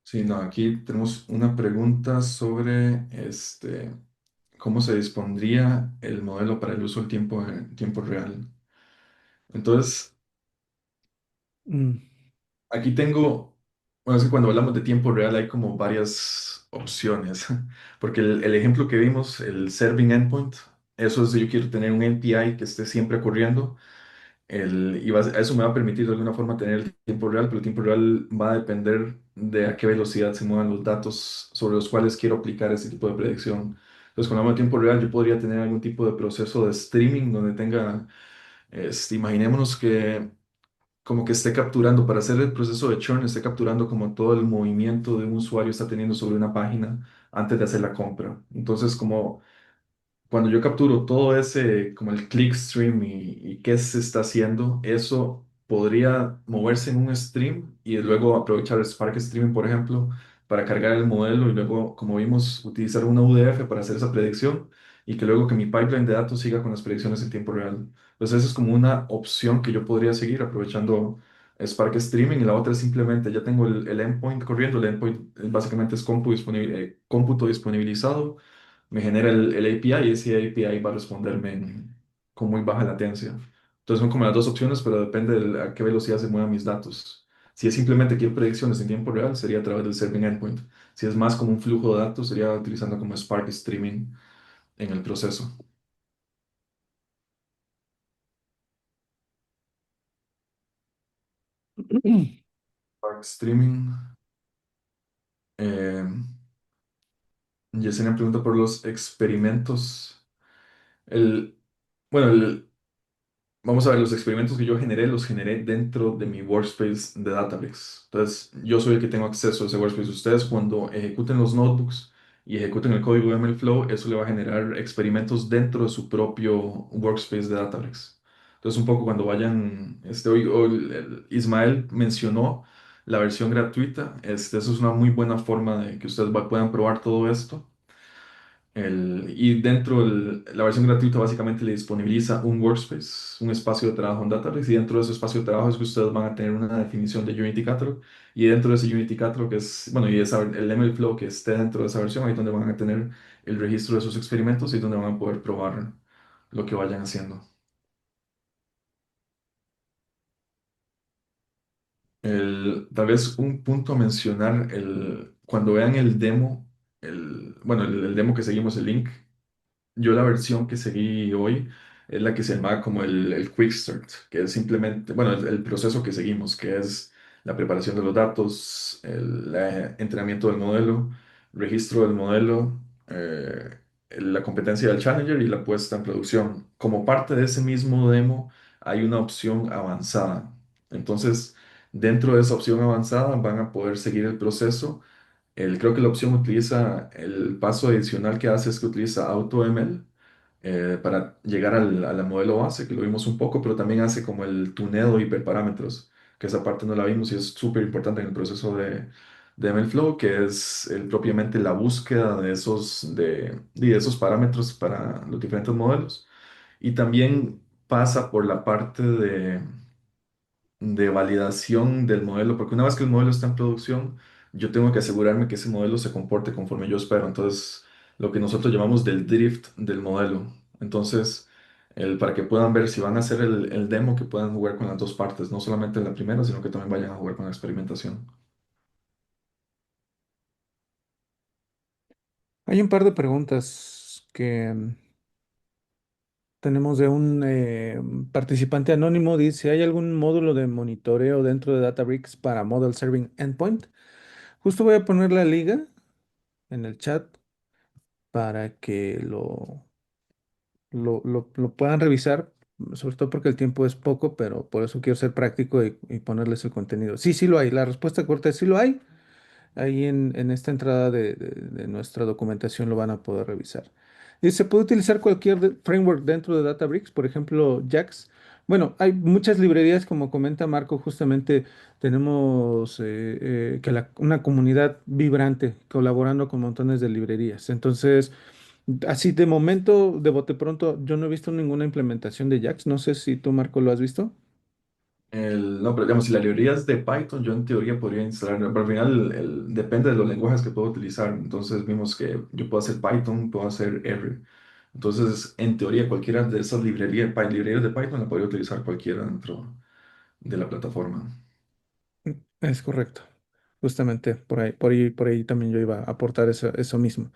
Sí, no, aquí tenemos una pregunta sobre cómo se dispondría el modelo para el uso en tiempo real. Entonces, Mm, aquí tengo, bueno, es que cuando hablamos de tiempo real hay como varias opciones, porque el ejemplo que vimos, el Serving Endpoint, eso es, yo quiero tener un API que esté siempre corriendo. Eso me va a permitir de alguna forma tener el tiempo real, pero el tiempo real va a depender de a qué velocidad se muevan los datos sobre los cuales quiero aplicar ese tipo de predicción. Entonces, cuando hablo de tiempo real, yo podría tener algún tipo de proceso de streaming donde tenga, imaginémonos que como que esté capturando, para hacer el proceso de churn, esté capturando como todo el movimiento de un usuario está teniendo sobre una página antes de hacer la compra. Entonces, como cuando yo capturo todo ese, como el clickstream y qué se está haciendo, eso podría moverse en un stream y luego aprovechar el Spark Streaming, por ejemplo, para cargar el modelo y luego, como vimos, utilizar una UDF para hacer esa predicción y que luego que mi pipeline de datos siga con las predicciones en tiempo real. Entonces, esa es como una opción que yo podría seguir aprovechando Spark Streaming y la otra es simplemente, ya tengo el endpoint corriendo, el endpoint básicamente es cómputo disponibilizado, me genera el API y ese API va a responderme con muy baja latencia. Entonces son como las dos opciones, pero depende de a qué velocidad se muevan mis datos. Si es simplemente quiero predicciones en tiempo real, sería a través del Serving Endpoint. Si es más como un flujo de datos, sería utilizando como Spark Streaming en el proceso. Spark Streaming. Eh, Yesenia pregunta por los experimentos. El, bueno, Vamos a ver, los experimentos que yo generé, los generé dentro de mi workspace de Databricks. Entonces, yo soy el que tengo acceso a ese workspace. Ustedes cuando ejecuten los notebooks y ejecuten el código de MLflow, eso le va a generar experimentos dentro de su propio workspace de Databricks. Entonces, un poco cuando vayan, hoy Ismael mencionó la versión gratuita. Eso es una muy buena forma de que ustedes puedan probar todo esto. Y dentro de la versión gratuita básicamente le disponibiliza un workspace, un espacio de trabajo en Databricks, y dentro de ese espacio de trabajo es que ustedes van a tener una definición de Unity Catalog, y dentro de ese Unity Catalog bueno, y el MLflow que esté dentro de esa versión, ahí es donde van a tener el registro de sus experimentos y donde van a poder probar lo que vayan haciendo. Tal vez un punto a mencionar, cuando vean el demo, bueno, el demo que seguimos, el link. Yo la versión que seguí hoy es la que se llama como el Quick Start, que es simplemente, bueno, el proceso que seguimos, que es la preparación de los datos, entrenamiento del modelo, registro del modelo, la competencia del Challenger y la puesta en producción. Como parte de ese mismo demo hay una opción avanzada. Entonces, dentro de esa opción avanzada van a poder seguir el proceso. Creo que la opción utiliza, el paso adicional que hace es que utiliza AutoML para llegar a la modelo base, que lo vimos un poco, pero también hace como el tuneo de hiperparámetros, que esa parte no la vimos y es súper importante en el proceso de MLflow, que es propiamente la búsqueda de esos parámetros para los diferentes modelos. Y también pasa por la parte de validación del modelo, porque una vez que el modelo está en producción, yo tengo que asegurarme que ese modelo se comporte conforme yo espero. Entonces, lo que nosotros llamamos del drift del modelo. Entonces, para que puedan ver si van a hacer el demo, que puedan jugar con las dos partes, no solamente en la primera, sino que también vayan a jugar con la experimentación. Hay un par de preguntas que tenemos de un participante anónimo. Dice, ¿hay algún módulo de monitoreo dentro de Databricks para Model Serving Endpoint? Justo voy a poner la liga en el chat para que lo puedan revisar, sobre todo porque el tiempo es poco, pero por eso quiero ser práctico y ponerles el contenido. Sí, sí lo hay. La respuesta corta es sí lo hay. ahí en esta entrada de nuestra documentación lo van a poder revisar. Y se puede utilizar cualquier framework dentro de Databricks, por ejemplo, JAX. Bueno, hay muchas librerías, como comenta Marco, justamente tenemos una comunidad vibrante colaborando con montones de librerías. Entonces, así de momento, de bote pronto, yo no he visto ninguna implementación de JAX. No sé si tú, Marco, lo has visto. No, pero digamos, si la librería es de Python, yo en teoría podría instalarlo, pero al final depende de los lenguajes que puedo utilizar. Entonces vimos que yo puedo hacer Python, puedo hacer R. Entonces, en teoría, cualquiera de esas librerías de Python la podría utilizar cualquiera dentro de la plataforma. Es correcto. Justamente por ahí también yo iba a aportar eso mismo.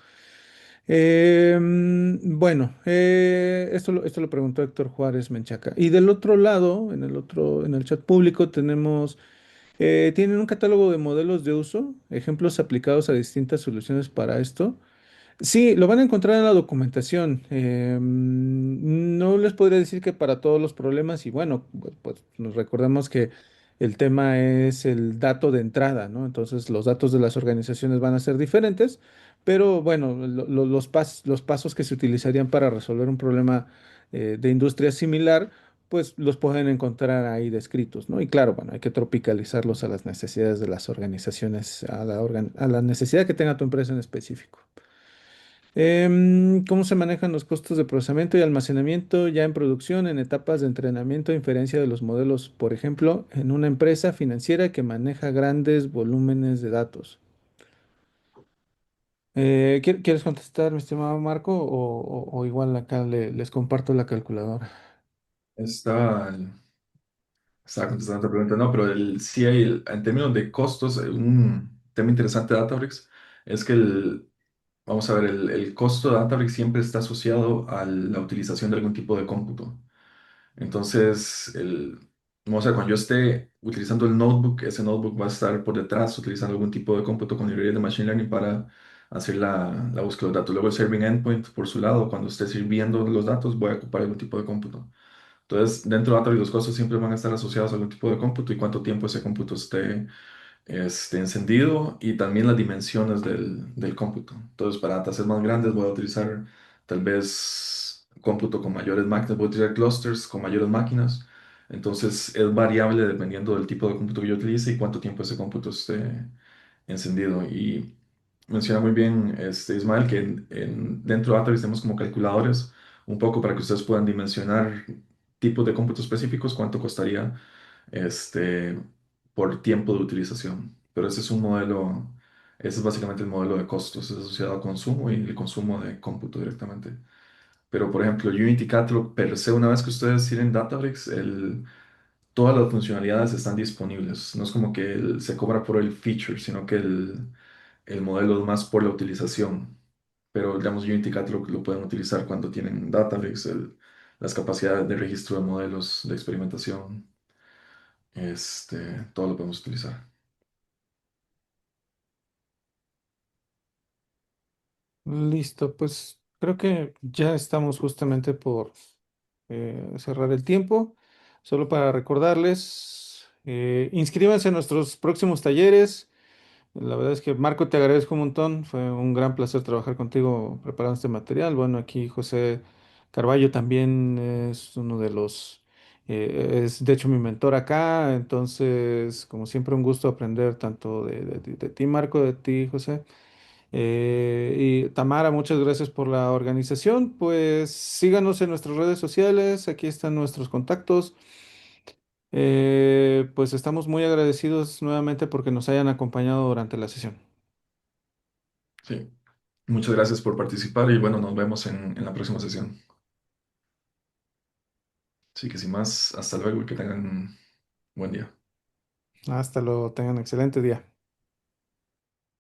Bueno, esto lo preguntó Héctor Juárez Menchaca. Y del otro lado, en el chat público, tienen un catálogo de modelos de uso, ejemplos aplicados a distintas soluciones para esto. Sí, lo van a encontrar en la documentación. No les podría decir que para todos los problemas, y bueno, pues nos recordemos que el tema es el dato de entrada, ¿no? Entonces los datos de las organizaciones van a ser diferentes, pero bueno, los pasos que se utilizarían para resolver un problema de industria similar, pues los pueden encontrar ahí descritos, ¿no? Y claro, bueno, hay que tropicalizarlos a las necesidades de las organizaciones, a la necesidad que tenga tu empresa en específico. ¿Cómo se manejan los costos de procesamiento y almacenamiento ya en producción, en etapas de entrenamiento e inferencia de los modelos? Por ejemplo, en una empresa financiera que maneja grandes volúmenes de datos. ¿Quieres contestar, mi estimado Marco? O igual acá les comparto la calculadora. Estaba, estaba contestando otra pregunta, no, pero sí hay, en términos de costos, un tema interesante de Databricks es que vamos a ver, el costo de Databricks siempre está asociado a la utilización de algún tipo de cómputo. Entonces, vamos a ver, cuando yo esté utilizando el notebook, ese notebook va a estar por detrás utilizando algún tipo de cómputo con librerías de Machine Learning para hacer la búsqueda de los datos. Luego el Serving Endpoint, por su lado, cuando esté sirviendo los datos, voy a ocupar algún tipo de cómputo. Entonces, dentro de Databricks los costos siempre van a estar asociados a algún tipo de cómputo y cuánto tiempo ese cómputo esté encendido y también las dimensiones del cómputo. Entonces, para datasets más grandes voy a utilizar tal vez cómputo con mayores máquinas, voy a utilizar clusters con mayores máquinas. Entonces, es variable dependiendo del tipo de cómputo que yo utilice y cuánto tiempo ese cómputo esté encendido. Y menciona muy bien Ismael que dentro de Databricks tenemos como calculadores un poco para que ustedes puedan dimensionar tipos de cómputos específicos, cuánto costaría este, por tiempo de utilización. Pero ese es un modelo, ese es básicamente el modelo de costos, es asociado al consumo y el consumo de cómputo directamente. Pero, por ejemplo, Unity Catalog per se, una vez que ustedes tienen Databricks, todas las funcionalidades están disponibles. No es como que se cobra por el feature, sino que el modelo es más por la utilización. Pero, digamos, Unity Catalog lo pueden utilizar cuando tienen Databricks, las capacidades de registro de modelos de experimentación. Todo lo podemos utilizar. Listo, pues creo que ya estamos justamente por cerrar el tiempo. Solo para recordarles, inscríbanse a nuestros próximos talleres. La verdad es que Marco, te agradezco un montón. Fue un gran placer trabajar contigo preparando este material. Bueno, aquí José Carballo también es uno de es de hecho mi mentor acá. Entonces, como siempre, un gusto aprender tanto de ti, Marco, de ti, José. Y Tamara, muchas gracias por la organización. Pues síganos en nuestras redes sociales. Aquí están nuestros contactos. Pues estamos muy agradecidos nuevamente porque nos hayan acompañado durante la sesión. Sí. Muchas gracias por participar y bueno, nos vemos en la próxima sesión. Así que sin más, hasta luego y que tengan un buen día. Hasta luego, tengan un excelente día.